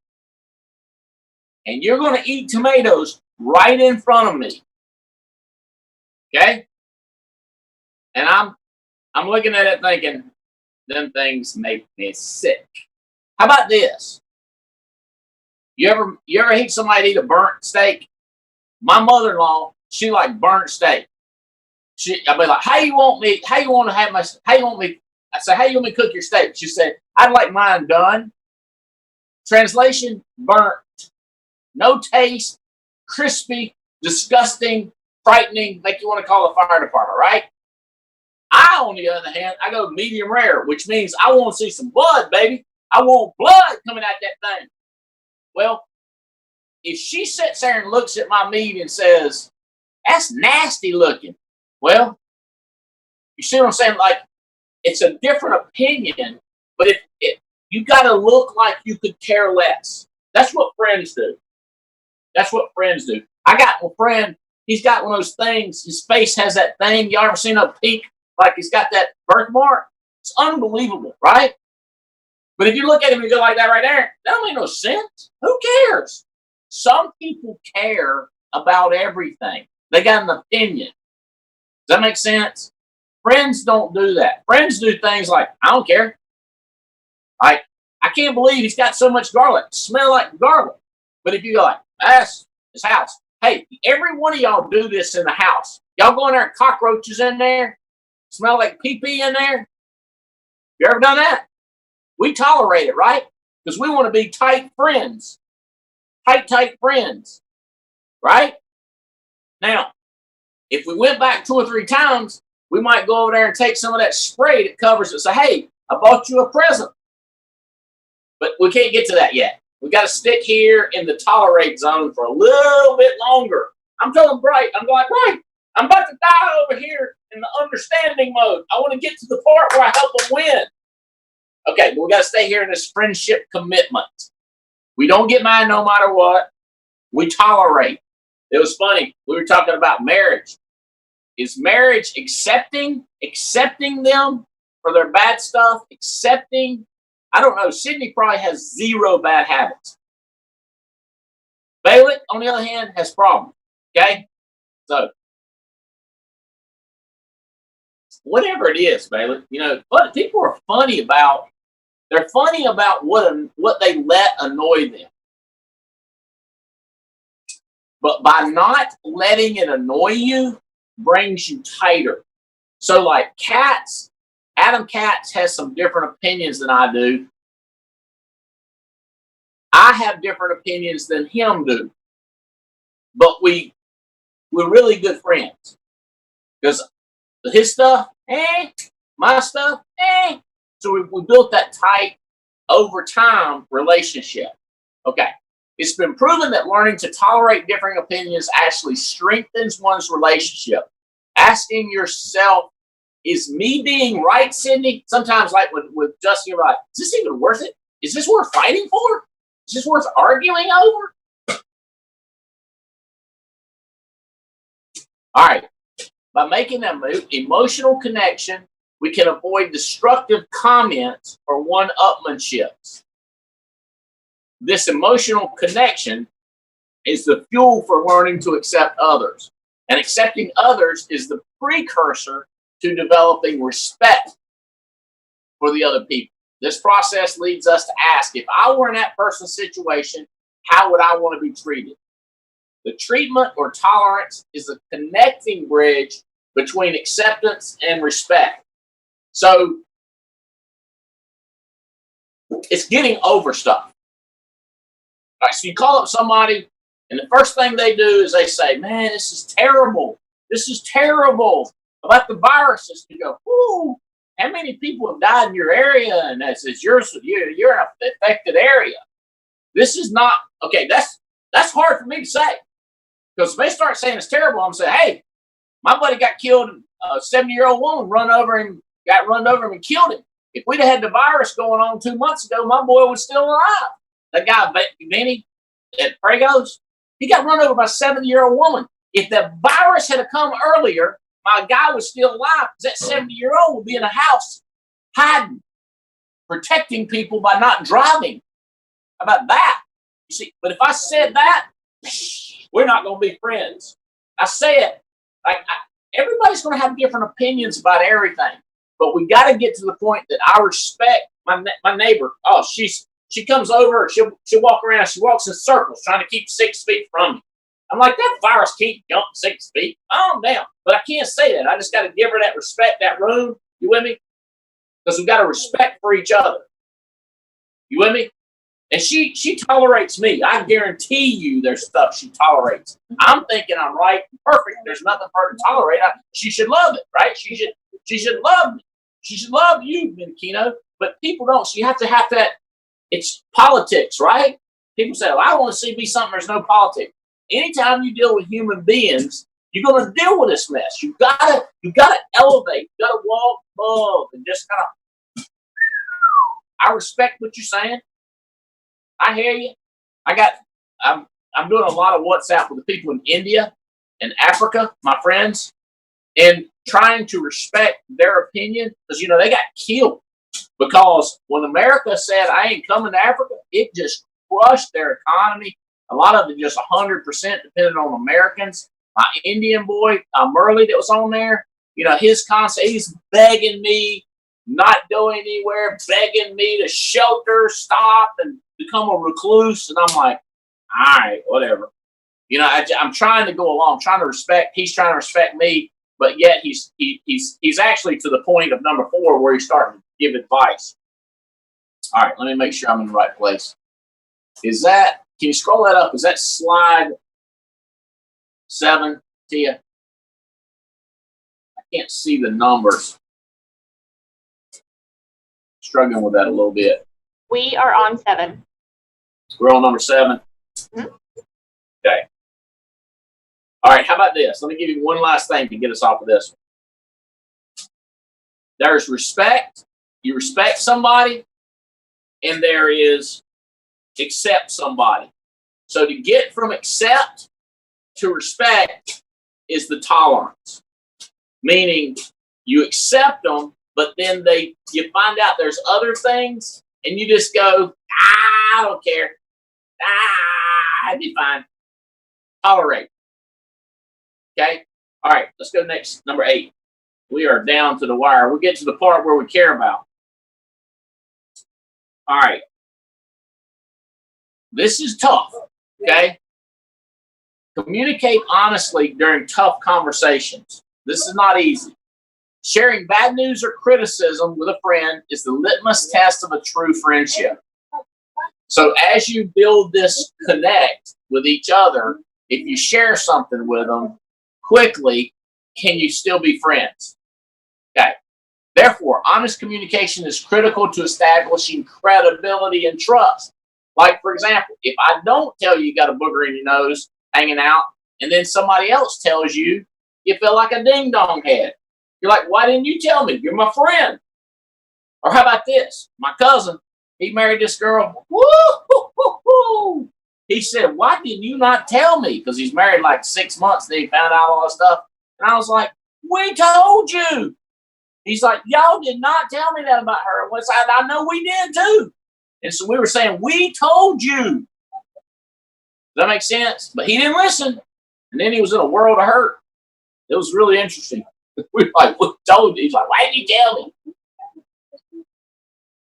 And you're going to eat tomatoes right in front of me. Okay? And I'm looking at it thinking, them things make me sick. How about this? You ever hate somebody eat a burnt steak? My mother-in-law, she like burnt steak. I'd be like, how you want me to cook your steak? She said, I'd like mine done. Translation, burnt. No taste, crispy, disgusting, frightening, make you want to call the fire department, right? I, on the other hand, I go medium rare, which means I want to see some blood, baby. I want blood coming out that thing. Well, if she sits there and looks at my meat and says, that's nasty looking, well, you see what I'm saying? Like, it's a different opinion, but you got to look like you could care less. That's what friends do. That's what friends do. I got a friend, he's got one of those things, his face has that thing. You ever seen a peak? Like he's got that birthmark? It's unbelievable, right? But if you look at him and go like that right there, that don't make no sense. Who cares? Some people care about everything. They got an opinion. Does that make sense? Friends don't do that. Friends do things like, I don't care. Like, I can't believe he's got so much garlic. Smell like garlic. But if you go like, that's his house. Hey, every one of y'all do this in the house. Y'all go in there and cockroaches in there. Smell like pee-pee in there. You ever done that? We tolerate it, right? Because we want to be tight friends. Tight friends. Right? Now, if we went back 2 or 3 times, we might go over there and take some of that spray that covers it and say, hey, I bought you a present. But we can't get to that yet. We got to stick here in the tolerate zone for a little bit longer. I'm telling Bright, I'm going, Bright, I'm about to die over here in the understanding mode. I want to get to the part where I help them win. Okay, but we got to stay here in this friendship commitment. We don't get mad no matter what. We tolerate. It was funny. We were talking about marriage. Is marriage accepting them for their bad stuff? Accepting? I don't know. Sydney probably has 0 bad habits. Bailey, on the other hand, has problems. Okay? So, whatever it is, Bailey, but people are funny about, they're funny about what they let annoy them. But by not letting it annoy you, brings you tighter. So like Katz, Adam Katz has some different opinions than I do. I have different opinions than him do. But we're really good friends. Because his stuff, my stuff, So we built that tight, over time, relationship. Okay. It's been proven that learning to tolerate differing opinions actually strengthens one's relationship. Asking yourself, is me being right, Sydney? Sometimes, like with Justin, you're like, is this even worth it? Is this worth fighting for? Is this worth arguing over? All right. By making that emotional connection, we can avoid destructive comments or one-upmanships. This emotional connection is the fuel for learning to accept others. And accepting others is the precursor to developing respect for the other people. This process leads us to ask, if I were in that person's situation, how would I want to be treated? The treatment or tolerance is a connecting bridge between acceptance and respect. So it's getting over stuff. All right, so you call up somebody, and the first thing they do is they say, man, this is terrible. This is terrible about the viruses. You go, ooh, how many people have died in your area? And that's yours. You're in an affected area. This is not, okay, that's hard for me to say. Because if they start saying it's terrible, I'm saying, hey, my buddy got killed. A 70-year-old woman got run over him and killed him. If we'd have had the virus going on 2 months ago, my boy was still alive. That guy, Vinny, at Pregos, he got run over by a 70-year-old woman. If the virus had come earlier, my guy was still alive because that 70-year-old would be in a house hiding, protecting people by not driving. How about that? You see, but if I said that, we're not going to be friends. I say it like everybody's going to have different opinions about everything, but we got to get to the point that I respect my neighbor. Oh, she comes over, she'll walk around, she walks in circles trying to keep 6 feet from me. I'm like, that virus can't jump 6 feet. Calm down. But I can't say that. I just got to give her that respect, that room. You with me? Because we got to respect for each other. You with me? And she tolerates me. I guarantee you there's stuff she tolerates. I'm thinking I'm right and perfect. There's nothing for her to tolerate. She should love it, right? She should love me. She should love you, Minkino. But people don't. So you have to have that. It's politics, right? People say, well, I want to be something there's no politics. Anytime you deal with human beings, you're going to deal with this mess. You gotta elevate. You gotta walk above and just kind of. I respect what you're saying. I hear you. I'm doing a lot of WhatsApp with the people in India and Africa, my friends, and trying to respect their opinion because they got killed. Because when America said, I ain't coming to Africa, it just crushed their economy. A lot of it just 100% depended on Americans. My Indian boy, Murley, that was on there, his concept, he's begging me, not going anywhere, begging me to shelter, stop, and become a recluse. And I'm like, all right, whatever. I'm trying to go along, trying to respect. He's trying to respect me, but yet he's actually to the point of number 4 where he's starting to give advice. All right, let me make sure I'm in the right place. Can you scroll that up? Is that slide 7, Tia? I can't see the numbers. Struggling with that a little bit. We are on 7. We're on number 7? Mm-hmm. Okay. All right, how about this? Let me give you one last thing to get us off of this one. There's respect. You respect somebody, and there is accept somebody. So to get from accept to respect is the tolerance, meaning you accept them, but then you find out there's other things, and you just go, I don't care. I'd be fine. Tolerate. Okay? All right, let's go next. Number 8. We are down to the wire. We'll get to the part where we care about. All right. This is tough. Okay? Communicate honestly during tough conversations. This is not easy. Sharing bad news or criticism with a friend is the litmus test of a true friendship. So as you build this connect with each other, if you share something with them quickly, can you still be friends? Okay. Therefore, honest communication is critical to establishing credibility and trust. Like, for example, if I don't tell you got a booger in your nose hanging out, and then somebody else tells you, you feel like a ding-dong head. You're like, why didn't you tell me? You're my friend. Or how about this? My cousin, he married this girl. Woo-hoo-hoo-hoo. He said, why did you not tell me? Because he's married like 6 months, and he found out all this stuff. And I was like, we told you. He's like, y'all did not tell me that about her. I know we did too. And so we were saying, we told you. Does that make sense? But he didn't listen. And then he was in a world of hurt. It was really interesting. We were like, we told you. He's like, why didn't you tell me?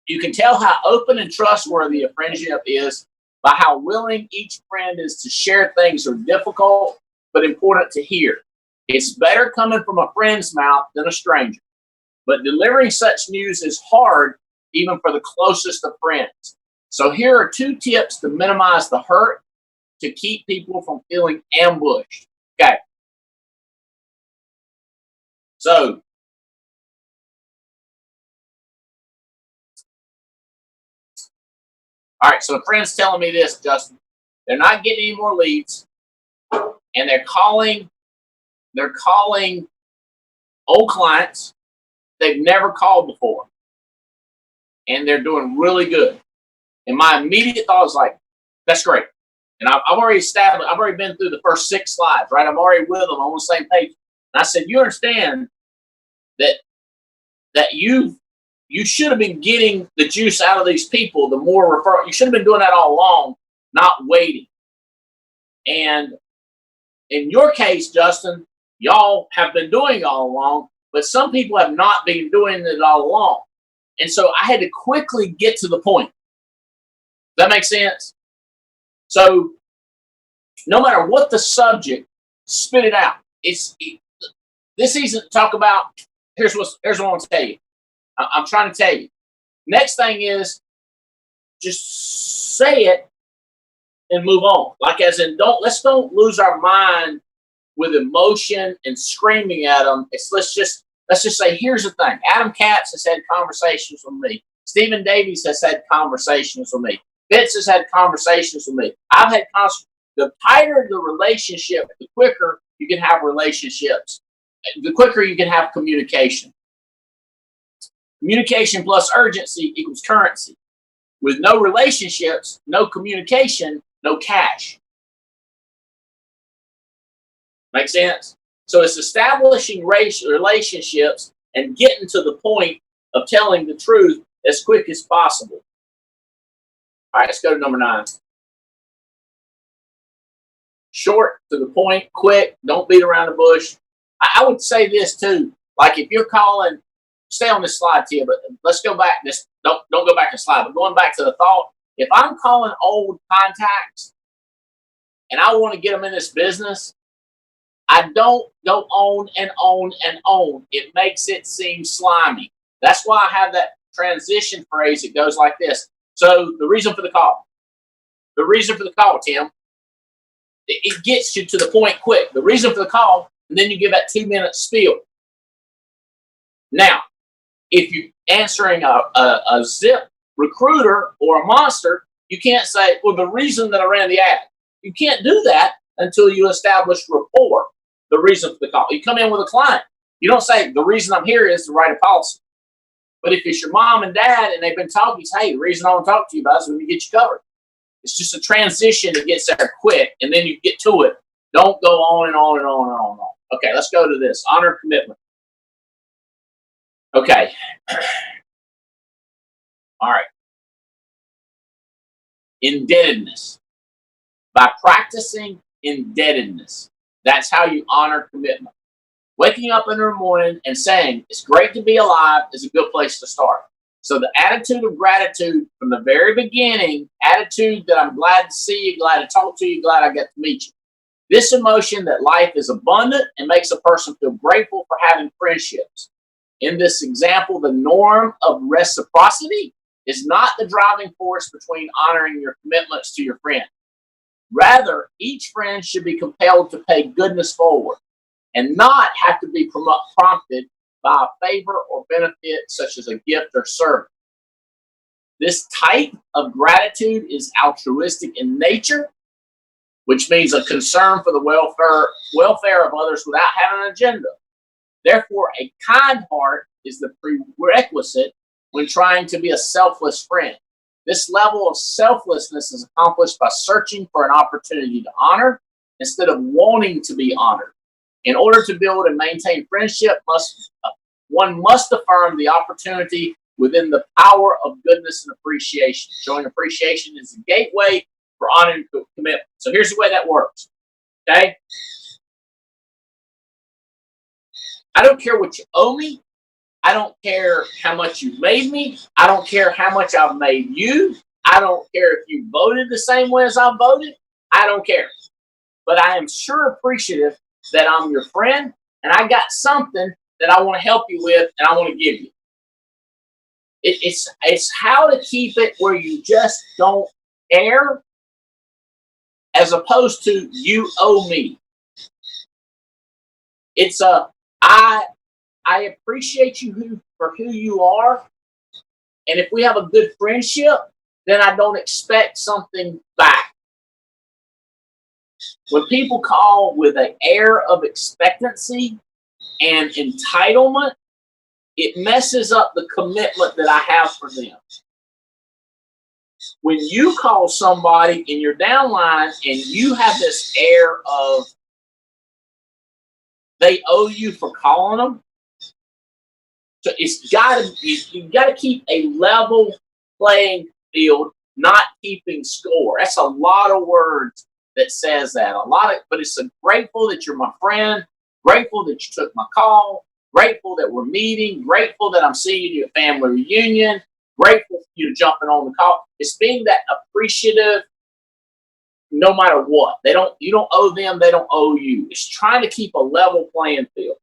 You can tell how open and trustworthy a friendship is by how willing each friend is to share things that are difficult but important to hear. It's better coming from a friend's mouth than a stranger. But delivering such news is hard even for the closest of friends. So here are 2 tips to minimize the hurt to keep people from feeling ambushed. Okay. So, all right, so a friend's telling me this, Justin. They're not getting any more leads, and they're calling old clients they've never called before, and they're doing really good. And my immediate thought was like, that's great. And I've already been through the first 6 slides, right? I'm already with them on the same page. And I said, you understand that you should have been getting the juice out of these people, the more referral. You should have been doing that all along, not waiting. And in your case, Justin, y'all have been doing it all along, but some people have not been doing it all along. And so I had to quickly get to the point. Does that make sense? So no matter what the subject, spit it out. This isn't talk about, here's what I want to tell you. I'm trying to tell you. Next thing is just say it and move on. Like as in, let's don't lose our mind with emotion and screaming at them. Let's just say, here's the thing. Adam Katz has had conversations with me. Stephen Davies has had conversations with me. Fitz has had conversations with me. I've had the tighter the relationship, the quicker you can have relationships. The quicker you can have communication. Communication plus urgency equals currency. With no relationships, no communication, no cash. Make sense? So it's establishing relationships and getting to the point of telling the truth as quick as possible. All right, let's go to number 9. Short, to the point, quick, don't beat around the bush. I would say this too. Like if you're calling, stay on this slide, Tia, but let's go back. Don't go back to slide, but going back to the thought. If I'm calling old contacts and I want to get them in this business, I don't go on and on and on. It makes it seem slimy. That's why I have that transition phrase. It goes like this. So the reason for the call, Tim, it gets you to the point quick. The reason for the call, and then you give that 2-minute spiel. Now, if you're answering a zip recruiter or a monster, you can't say, well, the reason that I ran the ad. You can't do that until you establish rapport. The reason for the call. You come in with a client. You don't say, the reason I'm here is to write a policy. But if it's your mom and dad and they've been talking, you say, hey, the reason I want to talk to you about is when you get you covered. It's just a transition that gets there quick, and then you get to it. Don't go on and on and on and on and on. Okay, let's go to this. Honor commitment. Okay. All right. Indebtedness. By practicing indebtedness, that's how you honor commitment. Waking up in the morning and saying, it's great to be alive is a good place to start. So the attitude of gratitude from the very beginning, attitude that I'm glad to see you, glad to talk to you, glad I get to meet you. This emotion that life is abundant and makes a person feel grateful for having friendships. In this example, the norm of reciprocity is not the driving force between honoring your commitments to your friend. Rather, each friend should be compelled to pay goodness forward and not have to be prompted by a favor or benefit such as a gift or service. This type of gratitude is altruistic in nature, which means a concern for the welfare of others without having an agenda. Therefore, a kind heart is the prerequisite when trying to be a selfless friend. This level of selflessness is accomplished by searching for an opportunity to honor instead of wanting to be honored. In order to build and maintain friendship, one must affirm the opportunity within the power of goodness and appreciation. Showing appreciation is the gateway for honoring commitment. So here's the way that works. Okay? I don't care what you owe me. I don't care how much you've made me. I don't care how much I've made you. I don't care if you voted the same way as I voted. I don't care. But I am sure appreciative that I'm your friend and I got something that I want to help you with and I want to give you. It's how to keep it where you just don't care as opposed to you owe me. It's I appreciate you for who you are. And if we have a good friendship, then I don't expect something back. When people call with an air of expectancy and entitlement, it messes up the commitment that I have for them. When you call somebody in your downline and you have this air of they owe you for calling them, so you got to keep a level playing field, not keeping score. That's a lot of words that says that. But it's grateful that you're my friend, grateful that you took my call, grateful that we're meeting, grateful that I'm seeing you at family reunion, grateful for you jumping on the call. It's being that appreciative no matter what. You don't owe them, they don't owe you. It's trying to keep a level playing field.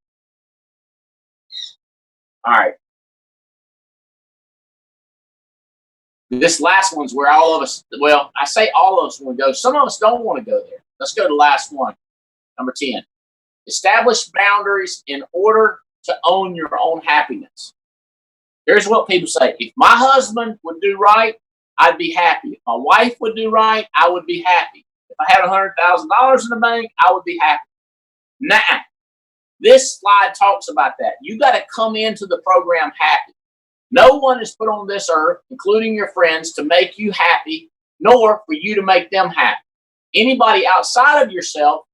All right. This last one's where all of us, well, I say all of us want to go. Some of us don't want to go there. Let's go to the last one, number 10. Establish boundaries in order to own your own happiness. Here's what people say. If my husband would do right, I'd be happy. If my wife would do right, I would be happy. If I had $100,000 in the bank, I would be happy. Nah. This slide talks about that. You got to come into the program happy. No one is put on this earth, including your friends, to make you happy, nor for you to make them happy. Anybody outside of yourself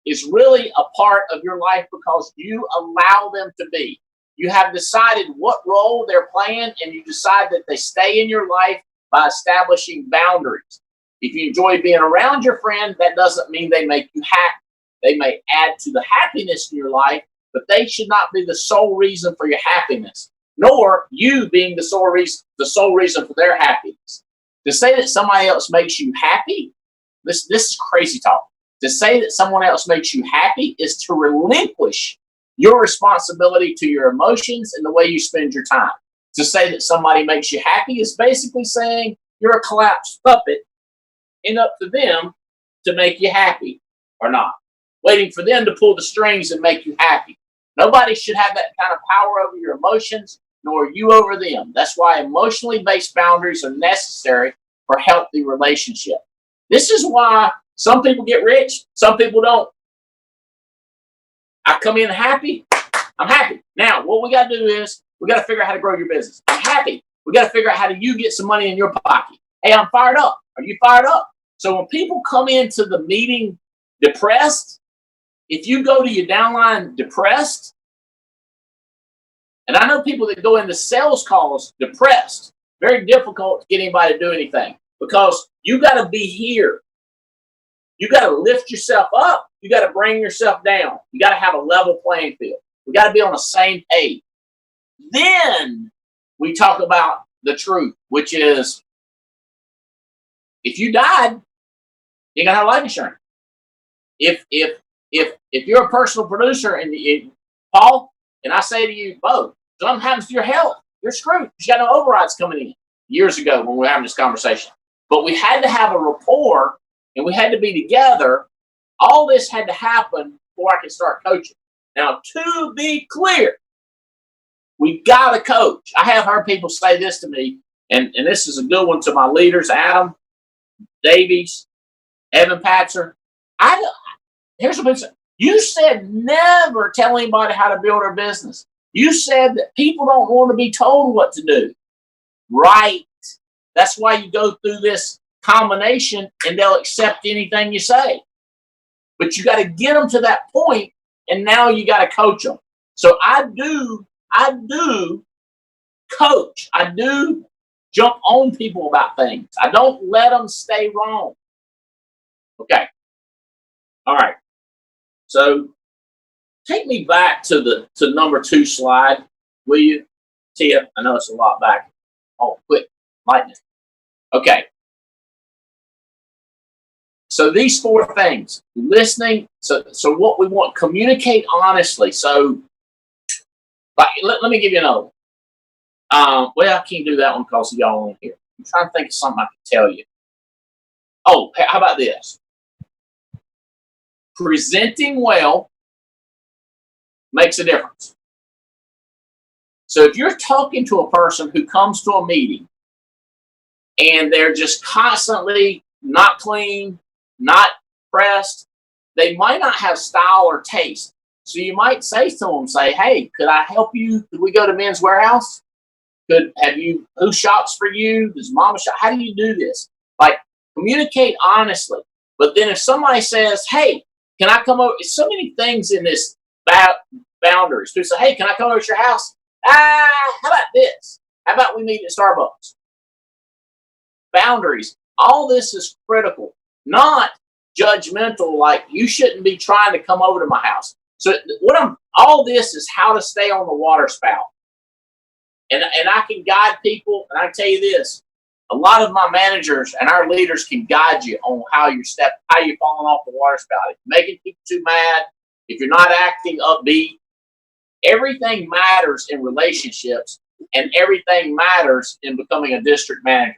is really a part of your life because you allow them to be. You have decided what role they're playing, and you decide that they stay in your life by establishing boundaries. If you enjoy being around your friend, that doesn't mean they make you happy. They may add to the happiness in your life, but they should not be the sole reason for your happiness, nor you being the sole reason for their happiness. To say that somebody else makes you happy, this is crazy talk. To say that someone else makes you happy is to relinquish your responsibility to your emotions and the way you spend your time. To say that somebody makes you happy is basically saying you're a collapsed puppet and up to them to make you happy or not. Waiting for them to pull the strings and make you happy. Nobody should have that kind of power over your emotions, nor you over them. That's why emotionally based boundaries are necessary for healthy relationship. This is why Some people get rich, some people don't. I come in happy, I'm happy. Now, what we got to do is we got to figure out how to grow your business. I'm happy. We got to figure out how do you get some money in your pocket. Hey, I'm fired up. Are you fired up? So when people come into the meeting depressed, if you go to your downline depressed, and I know people that go into sales calls depressed, very difficult to get anybody to do anything because you got to be here. You got to lift yourself up. You got to bring yourself down. You got to have a level playing field. We got to be on the same page. Then we talk about the truth, which is if you died, you got to have life insurance. If you're a personal producer and Paul, and I say to you both, something happens to your health, you're screwed. You got no overrides coming in. Years ago when we were having this conversation, but we had to have a rapport and we had to be together. All this had to happen before I could start coaching. Now, to be clear, we got to coach. I have heard people say this to me, and this is a good one to my leaders, Adam Davies, Evan Patzer. Here's what I'm saying. You said never tell anybody how to build their business. You said that people don't want to be told what to do. Right. That's why you go through this combination and they'll accept anything you say. But you got to get them to that point, and now you got to coach them. So I do coach. I do jump on people about things. I don't let them stay wrong. Okay. All right. So take me back to number 2 slide, will you, Tia? I know it's a lot back. Oh, quick, lightning. Okay. So these 4 things, listening. So what we want, communicate honestly. So let me give you another one. Well, I can't do that one because of y'all on here. I'm trying to think of something I can tell you. Oh, how about this? Presenting well makes a difference. So if you're talking to a person who comes to a meeting and they're just constantly not clean, not pressed, they might not have style or taste. So you might say to them, hey, could I help you? Could we go to Men's Warehouse? Who shops for you? Does mama shop? How do you do this? Like, communicate honestly. But then if somebody says, hey, can I come over? It's so many things in this boundaries. People say, hey, can I come over to your house? How about this? How about we meet at Starbucks? Boundaries. All this is critical, not judgmental, like you shouldn't be trying to come over to my house. So all this is how to stay on the water spout. And I can guide people, and I can tell you this, a lot of my managers and our leaders can guide you on how you're falling off the water spout. If you're making people too mad, if you're not acting upbeat, everything matters in relationships, and everything matters in becoming a district manager.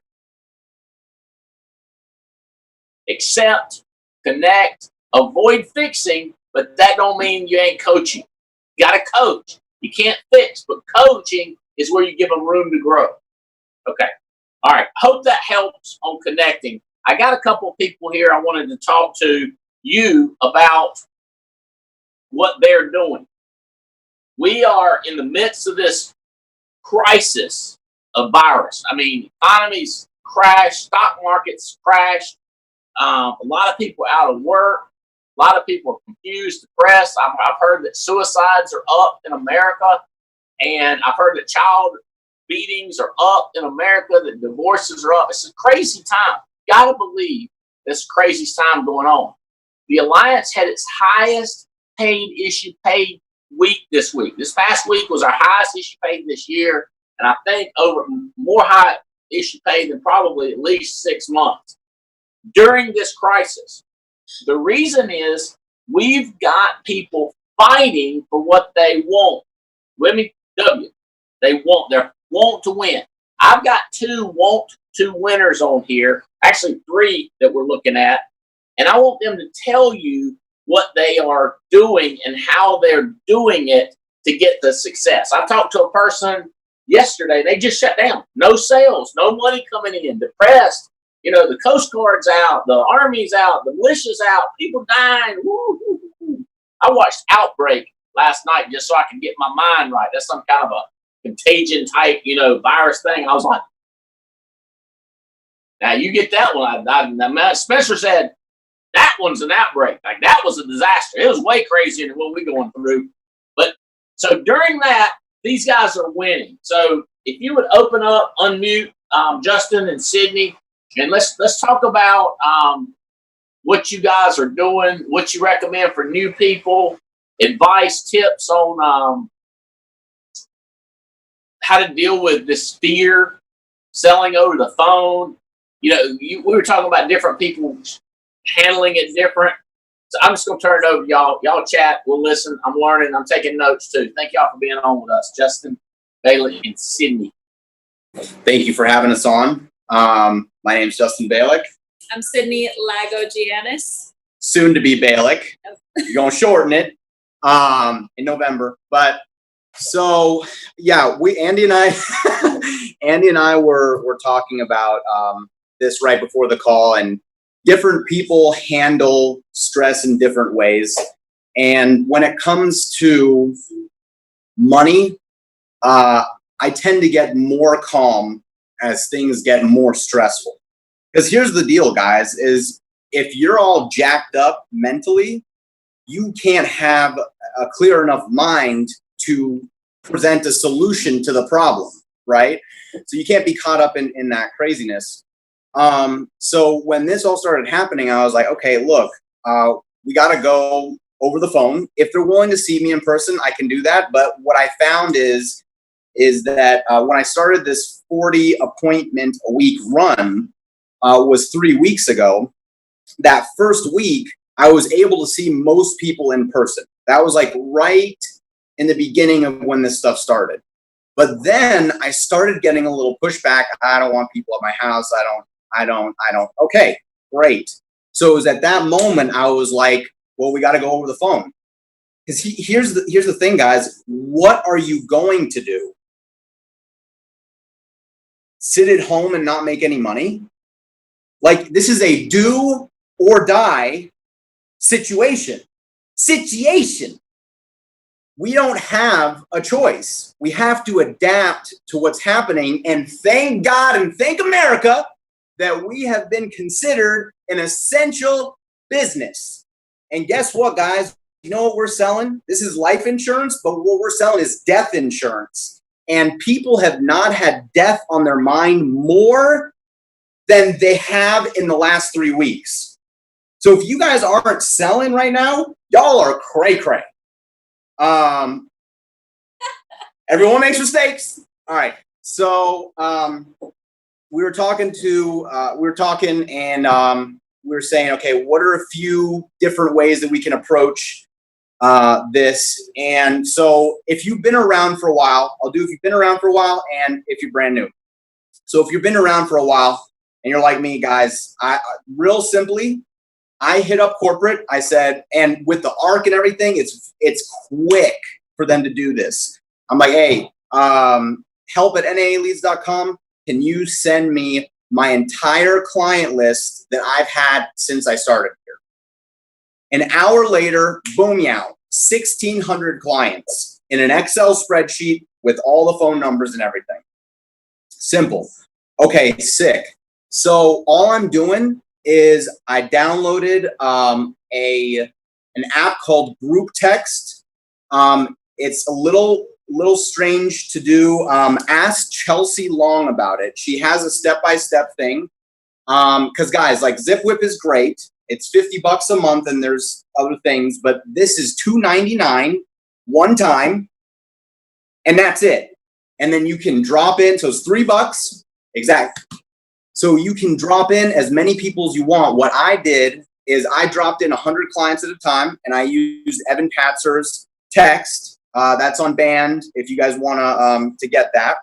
Accept, connect, avoid fixing, but that don't mean you ain't coaching. You got to coach. You can't fix, but coaching is where you give them room to grow. Okay. All right. Hope that helps on connecting. I got a couple of people here I wanted to talk to you about what they're doing. We are in the midst of this crisis of virus. I mean, economies crashed, stock markets crashed. A lot of people out of work. A lot of people are confused, depressed. I've heard that suicides are up in America, and I've heard that child beatings are up in America, that divorces are up. It's a crazy time. You got to believe this crazy time going on. The Alliance had its highest paid week this week. This past week was our highest issue paid this year, and I think over more high issue paid than probably at least 6 months. During this crisis, the reason is we've got people fighting for what they want. They want to win. I've got 2 winners on here, actually 3 that we're looking at, and I want them to tell you what they are doing and how they're doing it to get the success. I talked to a person yesterday, they just shut down. No sales, no money coming in, depressed. The Coast Guard's out, the Army's out, the militia's out, people dying. Woo, woo, woo. I watched Outbreak last night just so I could get my mind right. That's some kind of a contagion type, virus thing. I was like, now you get that one. Spencer said, that one's an outbreak. Like, that was a disaster. It was way crazier than what we're going through. But so during that, these guys are winning. So if you would open up, unmute Justin and Sydney, and let's talk about what you guys are doing, what you recommend for new people, advice, tips on how to deal with this fear, selling over the phone. We were talking about different people handling it different. So I'm just going to turn it over to y'all. Y'all chat. We'll listen. I'm learning. I'm taking notes too. Thank y'all for being on with us, Justin, Bailey, and Sydney. Thank you for having us on. My name's Justin Balick. I'm Sydney Lago-Giannis. Soon to be Balick. You're going to shorten it in November. But so, yeah, Andy and I were talking about this right before the call, and different people handle stress in different ways. And when it comes to money, I tend to get more calm as things get more stressful. Because here's the deal, guys, is if you're all jacked up mentally, you can't have a clear enough mind to present a solution to the problem, right? So you can't be caught up in that craziness. So when this all started happening, I was like, okay, look, we got to go over the phone. If they're willing to see me in person, I can do that. But what I found is that when I started this 40 appointment a week run, was 3 weeks ago. That first week, I was able to see most people in person. That was like right in the beginning of when this stuff started. But then I started getting a little pushback. I don't want people at my house. I don't. Okay, great. So it was at that moment I was like, well, we got to go over the phone. Because here's the thing, guys. What are you going to do? Sit at home and not make any money? Like, this is a do or die situation. We don't have a choice. We have to adapt to what's happening. And thank God and thank America that we have been considered an essential business. And guess what, guys? You know what we're selling? This is life insurance, but what we're selling is death insurance. And people have not had death on their mind more than they have in the last 3 weeks. So if you guys aren't selling right now, y'all are cray-cray. Everyone makes mistakes. All right. So we were talking and we were saying, okay, what are a few different ways that we can approach this? And so if you've been around for a while, I'll do if you've been around for a while and if you're brand new. So if you've been around for a while and you're like me, guys, I real simply, I hit up corporate. I said, and with the ARC and everything, it's quick for them to do this. I'm like, hey, help@naaleads.com. Can you send me my entire client list that I've had since I started here? An hour later, boom, yow, 1,600 clients in an Excel spreadsheet with all the phone numbers and everything. Simple. Okay, sick. So all I'm doing is I downloaded an app called Group Text. It's a little strange to do. Ask Chelsea Long about it. She has a step-by-step thing. Because guys, like ZipWhip is great. It's $50 a month, and there's other things, but this is $2.99 one time, and that's it. And then you can drop in. So it's $3 exactly. So you can drop in as many people as you want. What I did is I dropped in 100 clients at a time, and I used Evan Patzer's text. That's on band if you guys want to get that.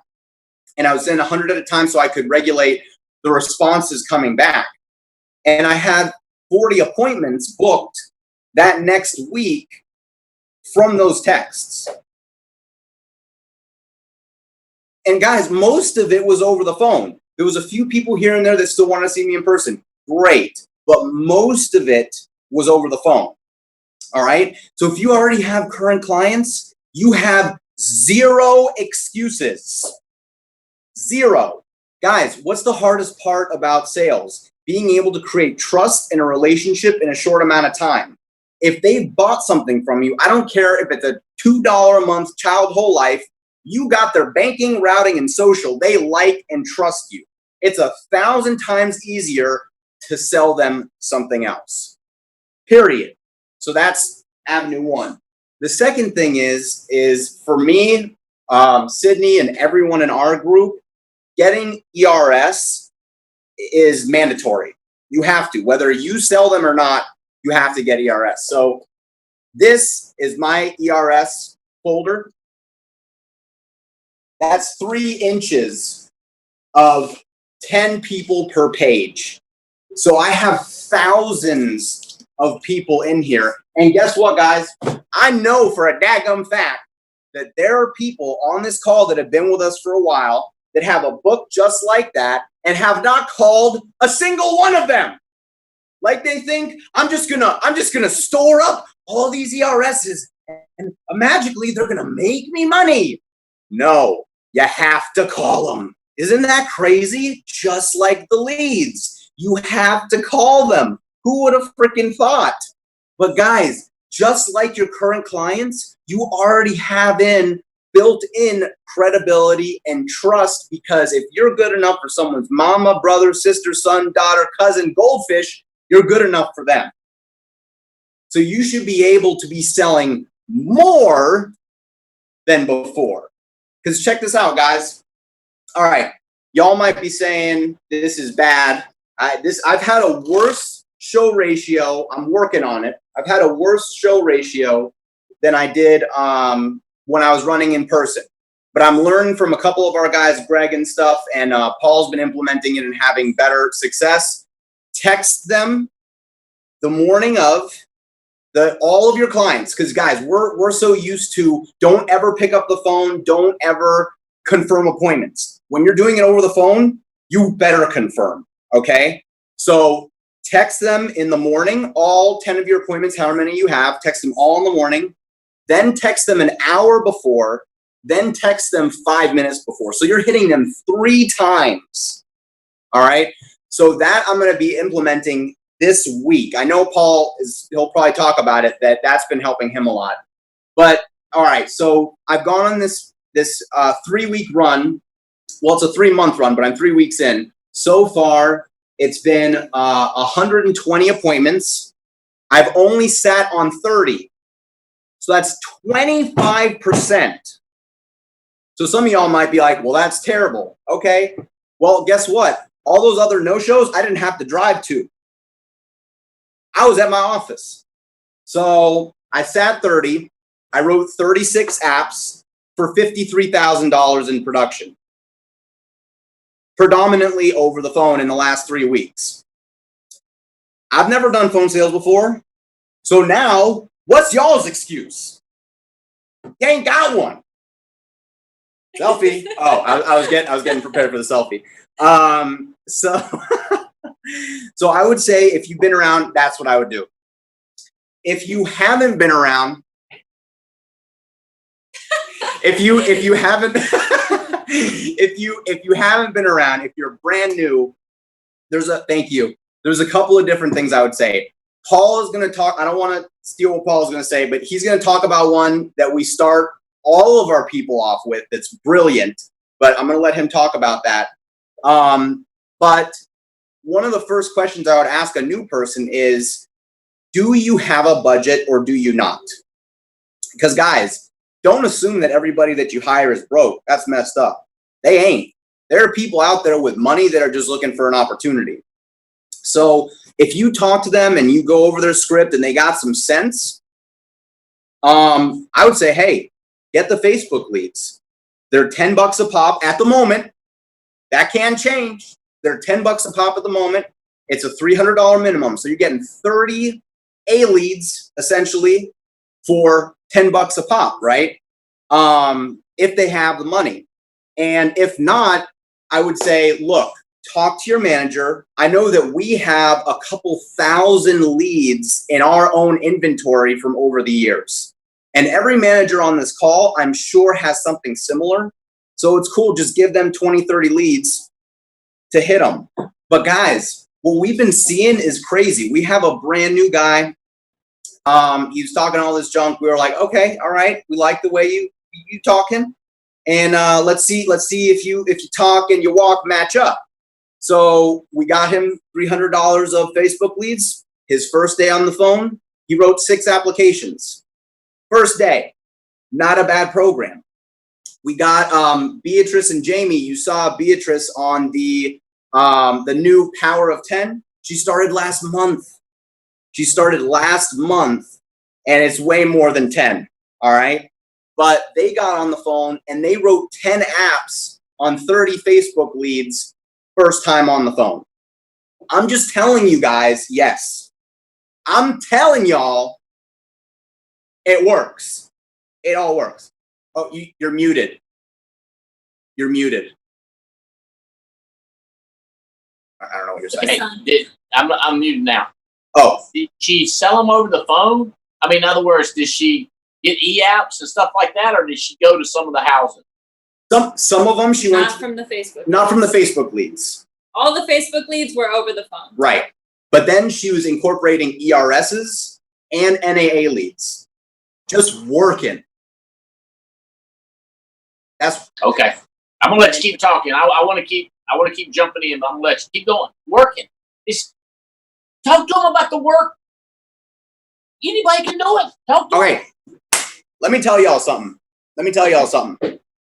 And I was in 100 at a time so I could regulate the responses coming back. And I had 40 appointments booked that next week from those texts. And guys, most of it was over the phone. There was a few people here and there that still want to see me in person. Great. But most of it was over the phone. All right. So if you already have current clients, you have zero excuses. Zero. Guys, what's the hardest part about sales? Being able to create trust in a relationship in a short amount of time. If they've bought something from you, I don't care if it's a $2 a month child whole life, you got their banking, routing, and social. They like and trust you. It's 1,000 times easier to sell them something else. Period. So that's avenue one. The second thing is for me, Sydney and everyone in our group, getting ERS is mandatory. You have to, whether you sell them or not, you have to get ERS. So this is my ERS folder. That's 3 inches of 10 people per page. So I have thousands of people in here. And guess what, guys? I know for a daggum fact that there are people on this call that have been with us for a while that have a book just like that and have not called a single one of them. Like they think I'm just gonna store up all these ERSs and magically they're gonna make me money. No, you have to call them. Isn't that crazy? Just like the leads, you have to call them. Who would have freaking thought? But guys, just like your current clients, you already have built-in credibility and trust, because if you're good enough for someone's mama, brother, sister, son, daughter, cousin, goldfish, you're good enough for them. So you should be able to be selling more than before. Because check this out, guys. All right, y'all might be saying this is bad. I've had a worse show ratio. I'm working on it. I've had a worse show ratio than I did when I was running in person. But I'm learning from a couple of our guys, Greg and stuff, and Paul's been implementing it and having better success. Text them the morning of all of your clients, because guys, we're so used to don't ever pick up the phone, don't ever confirm appointments. When you're doing it over the phone, you better confirm, okay? So text them in the morning, all 10 of your appointments, however many you have, text them all in the morning, then text them an hour before, then text them 5 minutes before. So you're hitting them 3 times, all right? So that I'm going to be implementing this week. I know he'll probably talk about it, that's been helping him a lot. But all right, so I've gone on this 3-week run. Well, it's a 3-month run, but I'm 3 weeks in. So far, it's been 120 appointments. I've only sat on 30. So that's 25%. So some of y'all might be like, well, that's terrible. Okay. Well, guess what? All those other no-shows, I didn't have to drive to. I was at my office. So I sat 30. I wrote 36 apps for $53,000 in production, predominantly over the phone in the last 3 weeks. I've never done phone sales before. So now, what's y'all's excuse? You ain't got one. Selfie. Oh, I was getting prepared for the selfie. So I would say if you've been around, that's what I would do. If you haven't been around, if you haven't been around, if you're brand new, there's a couple of different things I would say. Paul is going to talk. I don't want to steal what Paul is going to say, but he's going to talk about one that we start all of our people off with. That's brilliant, but I'm going to let him talk about that. But one of the first questions I would ask a new person is, do you have a budget or do you not? Because guys, don't assume that everybody that you hire is broke. That's messed up. They ain't. There are people out there with money that are just looking for an opportunity. So if you talk to them and you go over their script and they got some sense, I would say, hey, get the Facebook leads. They're $10 a pop at the moment. That can change. They're $10 a pop at the moment. It's a $300 minimum. So you're getting 30 A leads essentially for $10 a pop, right? If they have the money. And if not, I would say, look, talk to your manager. I know that we have a couple thousand leads in our own inventory from over the years. And every manager on this call, I'm sure, has something similar. So it's cool. Just give them 20, 30 leads to hit them. But guys, what we've been seeing is crazy. We have a brand new guy. He was talking all this junk. We were like, okay, all right. We like the way you talking. And let's see if you talk and you walk match up. So we got him $300 of Facebook leads. His first day on the phone, he wrote 6 applications. First day, not a bad program. We got Beatrice and Jamie. You saw Beatrice on the new Power of 10. She started last month. And it's way more than 10. All right. But they got on the phone and they wrote 10 apps on 30 Facebook leads first time on the phone. I'm just telling you guys, yes. I'm telling y'all, it works. It all works. Oh, you're muted. You're muted. I don't know what you're saying. Okay, I'm muted now. Oh. Did she sell them over the phone? I mean, in other words, did she get e-apps and stuff like that, or did she go to some of the houses? Some of them she went Not from the Facebook. Not from the Facebook leads. All the Facebook leads were over the phone. Right. But then she was incorporating ERSs and NAA leads. Just working. That's okay. I'm gonna let you keep talking. I want to keep jumping in, but I'm gonna let you keep going. Working. Talk to them about the work. Anybody can do it. Talk to them. Okay. Let me tell y'all something.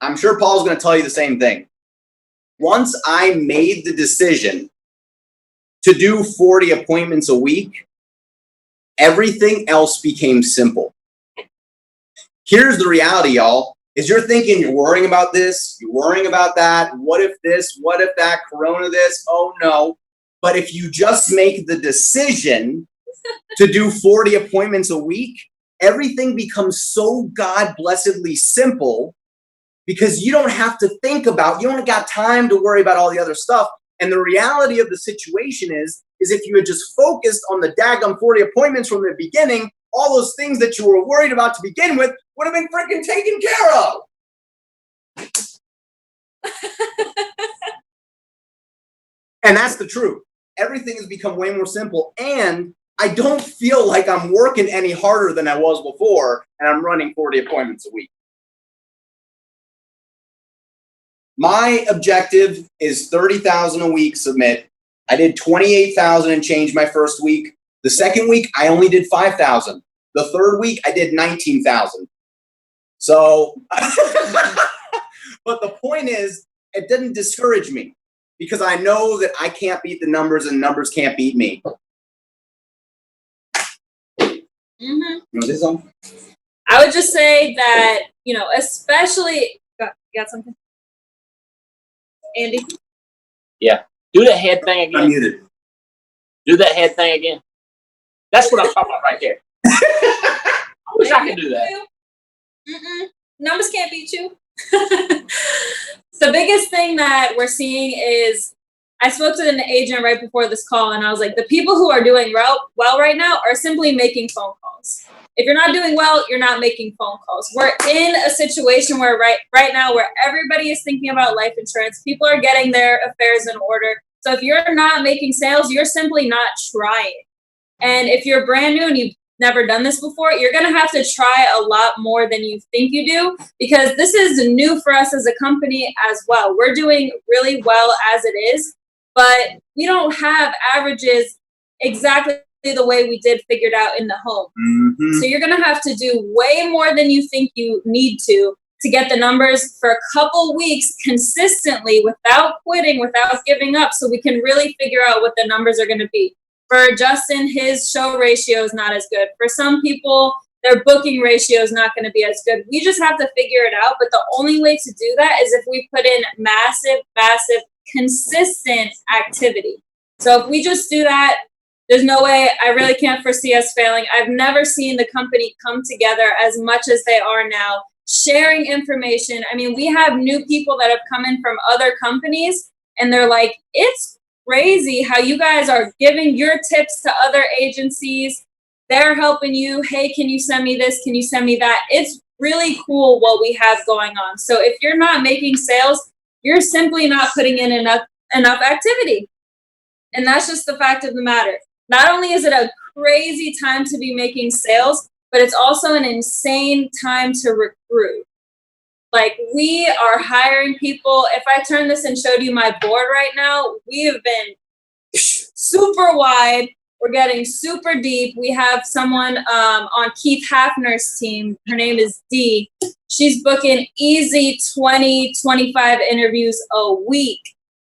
I'm sure Paul's going to tell you the same thing. Once I made the decision to do 40 appointments a week, everything else became simple. Here's the reality, y'all, is you're thinking you're worrying about this, you're worrying about that, what if this, what if that, Corona this, oh no. But if you just make the decision to do 40 appointments a week, everything becomes so God blessedly simple because you don't have to think about, you don't got time to worry about all the other stuff. And the reality of the situation is if you had just focused on the daggum 40 appointments from the beginning, all those things that you were worried about to begin with would have been freaking taken care of. And that's the truth. Everything has become way more simple, and I don't feel like I'm working any harder than I was before, and I'm running 40 appointments a week. My objective is 30,000 a week submit. I did 28,000 and change my first week. The second week, I only did 5,000. The third week, I did 19,000. So, but the point is, it didn't discourage me because I know that I can't beat the numbers and numbers can't beat me. Mm-hmm. You know this on? I would just say that, especially, you got something? Andy? Yeah. Do that head thing again. I'm muted. Do that head thing again. That's what I'm talking about right there. I wish I could do that. Mm-mm. Numbers can't beat you. The biggest thing that we're seeing is, I spoke to an agent right before this call, and I was like, the people who are doing well right now are simply making phone calls. If you're not doing well, you're not making phone calls. We're in a situation where right now where everybody is thinking about life insurance. People are getting their affairs in order. So if you're not making sales, you're simply not trying. And if you're brand new and you've never done this before, you're going to have to try a lot more than you think you do, because this is new for us as a company as well. We're doing really well as it is, but we don't have averages exactly the way we did figured out in the home. Mm-hmm. So you're going to have to do way more than you think you need to get the numbers for a couple weeks consistently without quitting, without giving up, so we can really figure out what the numbers are going to be. For Justin, his show ratio is not as good. For some people, their booking ratio is not going to be as good. We just have to figure it out. But the only way to do that is if we put in massive, consistent activity. So if we just do that, there's no way, I really can't foresee us failing. I've never seen the company come together as much as they are now, sharing information. I mean, we have new people that have come in from other companies, And they're like, it's crazy how you guys are giving your tips to other agencies. They're helping you. Hey, can you send me this? Can you send me that? It's really cool what we have going on. So if you're not making sales, you're simply not putting in enough activity. And that's just the fact of the matter. Not only is it a crazy time to be making sales, but it's also an insane time to recruit. Like, we are hiring people. If I turn this and showed you my board right now, we have been super wide. We're getting super deep. We have someone on Keith Hafner's team. Her name is Dee. She's booking easy 20, 25 interviews a week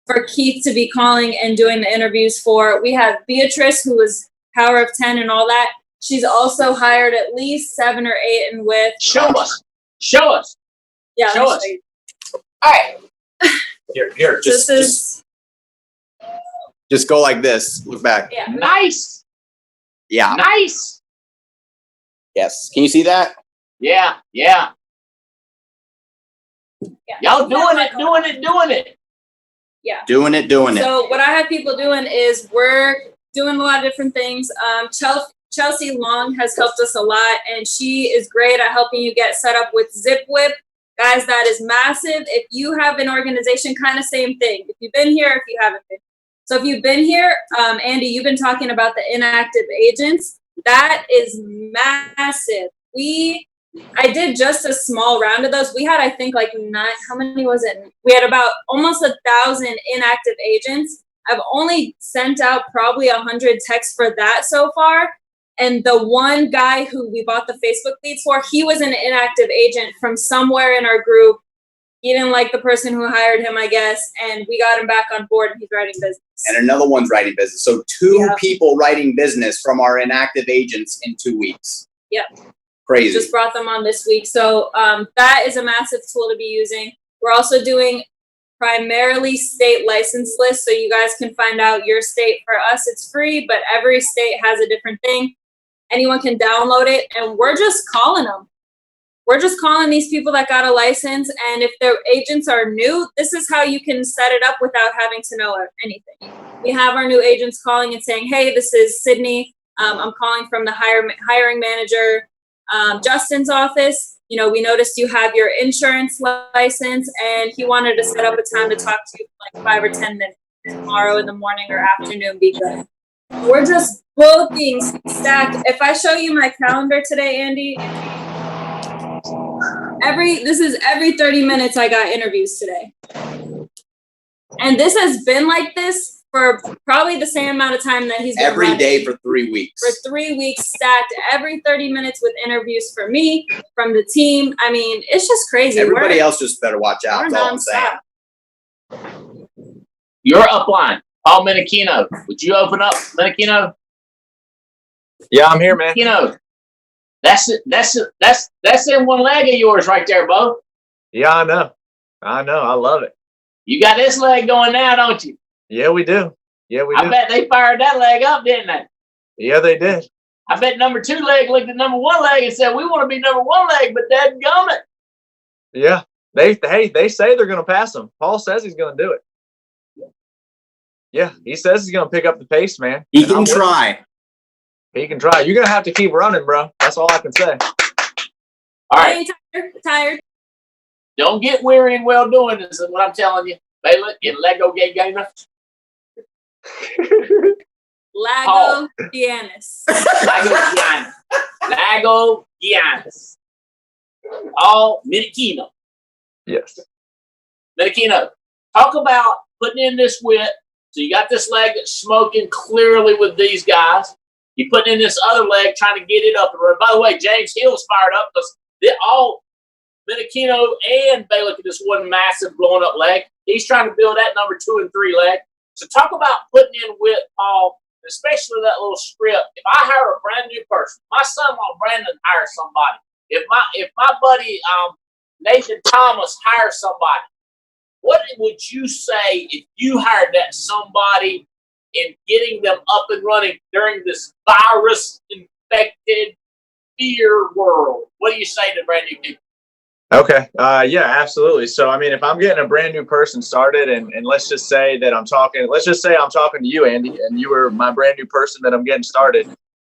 for Keith to be calling and doing the interviews for. We have Beatrice, who is Power of 10 and all that. She's also hired at least 7 or 8 and with. Show us. Show us. Yeah, Show us. All right. Here. Just go like this. Look back. Yeah. Nice. Yeah. Nice. Yes. Can you see that? Yeah. Y'all doing it. Yeah. Doing it. So what I have people doing is we're doing a lot of different things. Chelsea Long has helped us a lot, and she is great at helping you get set up with ZipWhip. Guys, that is massive. If you have an organization, kind of same thing. If you've been here, if you haven't been. So if you've been here, Andy, you've been talking about the inactive agents. That is massive. I did just a small round of those. We had, I think, like 9. How many was it? We had about almost 1,000 inactive agents. I've only sent out probably 100 texts for that so far. And the one guy who we bought the Facebook leads for, he was an inactive agent from somewhere in our group. He didn't like the person who hired him, I guess, and we got him back on board, and he's writing business. And another one's writing business. So 2 people writing business from our inactive agents in 2 weeks. Yep. Crazy. Just brought them on this week. So that is a massive tool to be using. We're also doing primarily state license lists, so you guys can find out your state. For us, it's free, but every state has a different thing. Anyone can download it, and we're just calling them. We're just calling these people that got a license, and if their agents are new, this is how you can set it up without having to know anything. We have our new agents calling and saying, hey, this is Sydney. I'm calling from the hiring manager, Justin's office. You know, we noticed you have your insurance license, and he wanted to set up a time to talk to you for like 5 or 10 minutes tomorrow in the morning or afternoon. Be good. We're just booking stacked. If I show you my calendar today, Andy, every 30 minutes I got interviews today. And this has been like this for probably the same amount of time that he's been every running. day for 3 weeks. For 3 weeks stacked, every 30 minutes with interviews for me, from the team. I mean, it's just crazy. Everybody else just better watch out. That's all I'm saying. Your upline, Paul Menachino. Would you open up, Menachino? Yeah, I'm here, man. That's in one leg of yours right there, Bo. Yeah, I know. I love it. You got this leg going now, don't you? Yeah, we do. I bet they fired that leg up, didn't they? Yeah, they did. I bet number 2 leg looked at number 1 leg and said, we want to be number 1 leg, but dadgummit. Yeah. They say they're going to pass him. Paul says he's going to do it. Yeah, he says he's going to pick up the pace, man. He can try. He can try. You're going to have to keep running, bro. That's all I can say. All right. Tired. Don't get weary and well doing. This is what I'm telling you. Baylor, get Lego gay gamer. Lago Giannis. Lago Giannis. All Menachino. Yes. Menachino, talk about putting in this width. So you got this leg that's smoking clearly with these guys. You put in this other leg trying to get it up and running. By the way, James Hill's fired up because all Menachino and Baylor get this one massive blowing up leg. He's trying to build that number 2 and 3 leg. So talk about putting in width, Paul, especially that little script. If I hire a brand new person, my son-in-law Brandon hires somebody. If my buddy Nathan Thomas hires somebody, what would you say if you hired that somebody in getting them up and running during this virus-infected fear world? What do you say to brand new people? Okay. Yeah, absolutely. So, I mean, if I'm getting a brand new person started and let's just say that let's just say I'm talking to you, Andy, and you were my brand new person that I'm getting started.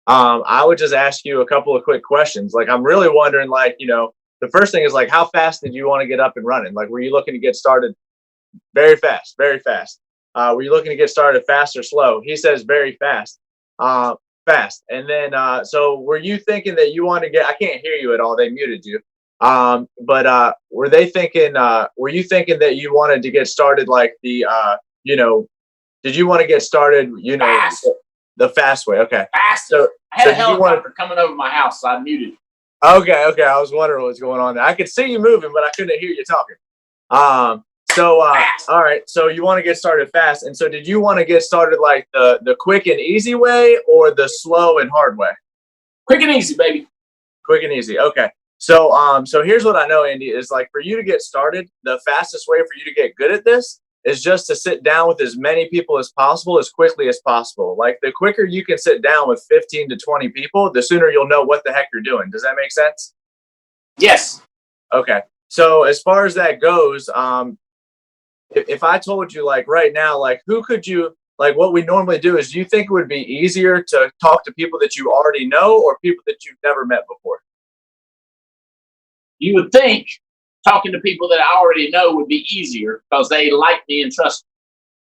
I would just ask you a couple of quick questions. Like, I'm really wondering, like, the first thing is like, how fast did you want to get up and running? Like, were you looking to get started very fast, very fast? Were you looking to get started fast or slow? He says very fast. Fast. And then, so were you thinking that you want to I can't hear you at all. They muted you. But were you thinking that you wanted to get started like did you want to get started, Fast. the fast way? Okay. Fast. So, I had so a did you want helicopter coming over my house, so I muted. Okay. I was wondering what's going on there. I could see you moving, but I couldn't hear you talking. All right. So you want to get started fast. And so did you want to get started like the quick and easy way or the slow and hard way? Quick and easy, baby. Quick and easy. Okay. So here's what I know, Andy, is like for you to get started, the fastest way for you to get good at this is just to sit down with as many people as possible, as quickly as possible. Like the quicker you can sit down with 15 to 20 people, the sooner you'll know what the heck you're doing. Does that make sense? Yes. Okay. So as far as that goes, if I told you like right now, like who could you, like what we normally do is, do you think it would be easier to talk to people that you already know or people that you've never met before? You would think talking to people that I already know would be easier because they like me and trust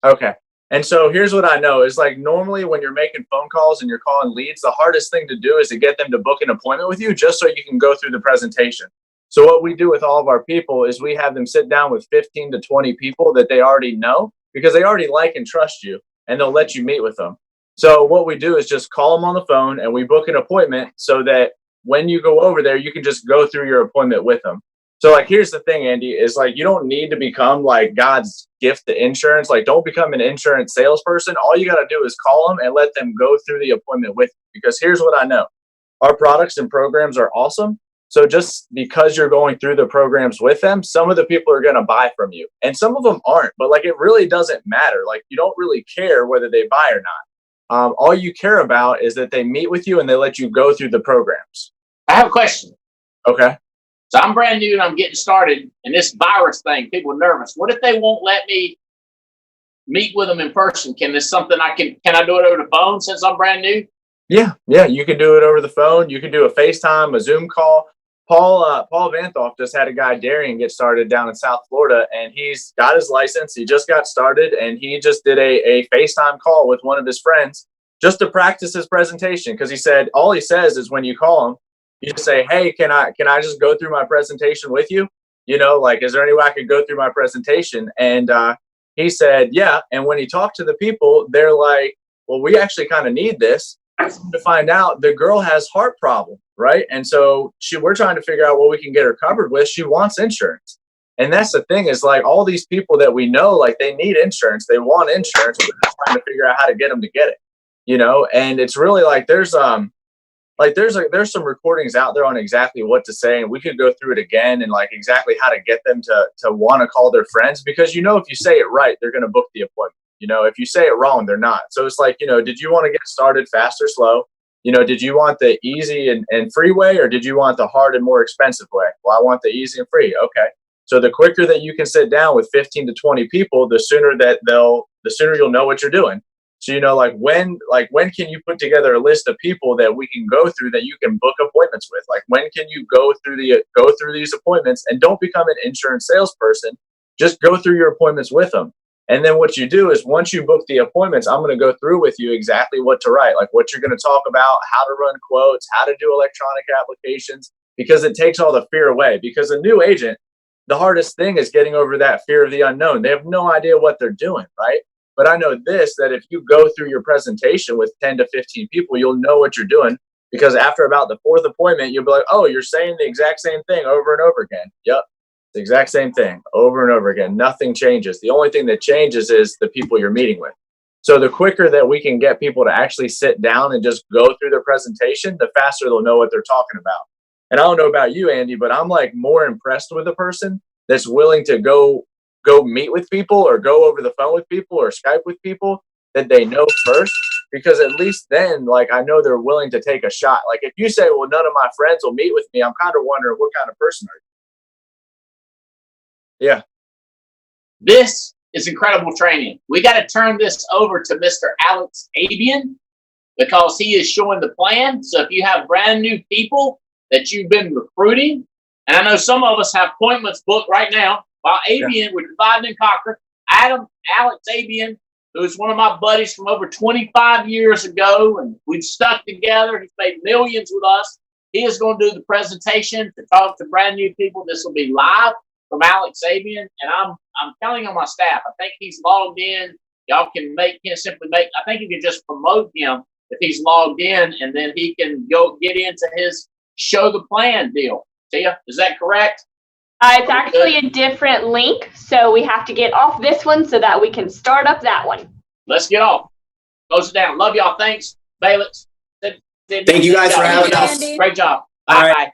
me. Okay. And so here's what I know is like normally when you're making phone calls and you're calling leads, the hardest thing to do is to get them to book an appointment with you just so you can go through the presentation. So what we do with all of our people is we have them sit down with 15 to 20 people that they already know because they already like and trust you, and they'll let you meet with them. So what we do is just call them on the phone and we book an appointment so that when you go over there, you can just go through your appointment with them. So like, here's the thing, Andy, is like, you don't need to become like God's gift to insurance. Like, don't become an insurance salesperson. All you got to do is call them and let them go through the appointment with you. Because here's what I know. Our products and programs are awesome. So just because you're going through the programs with them, some of the people are going to buy from you and some of them aren't, but like, it really doesn't matter. Like, you don't really care whether they buy or not. All you care about is that they meet with you and they let you go through the programs. I have a question. Okay. So I'm brand new and I'm getting started, and this virus thing, people are nervous. What if they won't let me meet with them in person? Can this something can I do it over the phone since I'm brand new? Yeah, you can do it over the phone. You can do a FaceTime, a Zoom call. Paul Vanthoff just had a guy, Darian, get started down in South Florida, and he's got his license. He just got started, and he just did a FaceTime call with one of his friends just to practice his presentation. Because he said all he says is when you call him, you just say, "Hey, can I just go through my presentation with you? Like, is there any way I could go through my presentation?" And he said, "Yeah." And when he talked to the people, they're like, "Well, we actually kind of need this." To find out the girl has heart problem, right? And so we're trying to figure out what we can get her covered with. She wants insurance. And that's the thing is like all these people that we know, like they need insurance. They want insurance. We're just trying to figure out how to get them to get it, and it's really like there's some recordings out there on exactly what to say. And we could go through it again and like exactly how to get them to want to call their friends because, if you say it right, they're going to book the appointment. If you say it wrong, they're not. So it's like, did you want to get started fast or slow? Did you want the easy and free way or did you want the hard and more expensive way? Well, I want the easy and free. Okay. So the quicker that you can sit down with 15 to 20 people, the sooner you'll know what you're doing. So, when can you put together a list of people that we can go through that you can book appointments with? Like, when can you go through these appointments and don't become an insurance salesperson? Just go through your appointments with them. And then what you do is once you book the appointments, I'm going to go through with you exactly what to write, like what you're going to talk about, how to run quotes, how to do electronic applications, because it takes all the fear away. Because a new agent, the hardest thing is getting over that fear of the unknown. They have no idea what they're doing, right? But I know this, that if you go through your presentation with 10 to 15 people, you'll know what you're doing. Because after about the fourth appointment, you'll be like, oh, you're saying the exact same thing over and over again. Yep. The exact same thing over and over again. Nothing changes. The only thing that changes is the people you're meeting with. So the quicker that we can get people to actually sit down and just go through their presentation, the faster they'll know what they're talking about. And I don't know about you, Andy, but I'm like more impressed with a person that's willing to go meet with people or go over the phone with people or Skype with people that they know first, because at least then, like, I know they're willing to take a shot. Like if you say, well, none of my friends will meet with me, I'm kind of wondering what kind of person are you? Yeah. This is incredible training. We got to turn this over to Mr. Alex Abian because he is showing the plan. So if you have brand new people that you've been recruiting, and I know some of us have appointments booked right now, while Abian, we're dividing and conquer. Alex Abian, who's one of my buddies from over 25 years ago, and we've stuck together. He's made millions with us. He is going to do the presentation to talk to brand new people. This will be live from Alex Abian, and I'm counting on my staff. I think he's logged in. Y'all can simply make. I think you can just promote him if he's logged in, and then he can go get into his show the plan deal. Tia, is that correct? It's actually a different link, so we have to get off this one so that we can start up that one. Let's get off. Close it down. Love y'all. Thanks, Bayless. Thank you guys for having us. Great job. All Bye right. bye.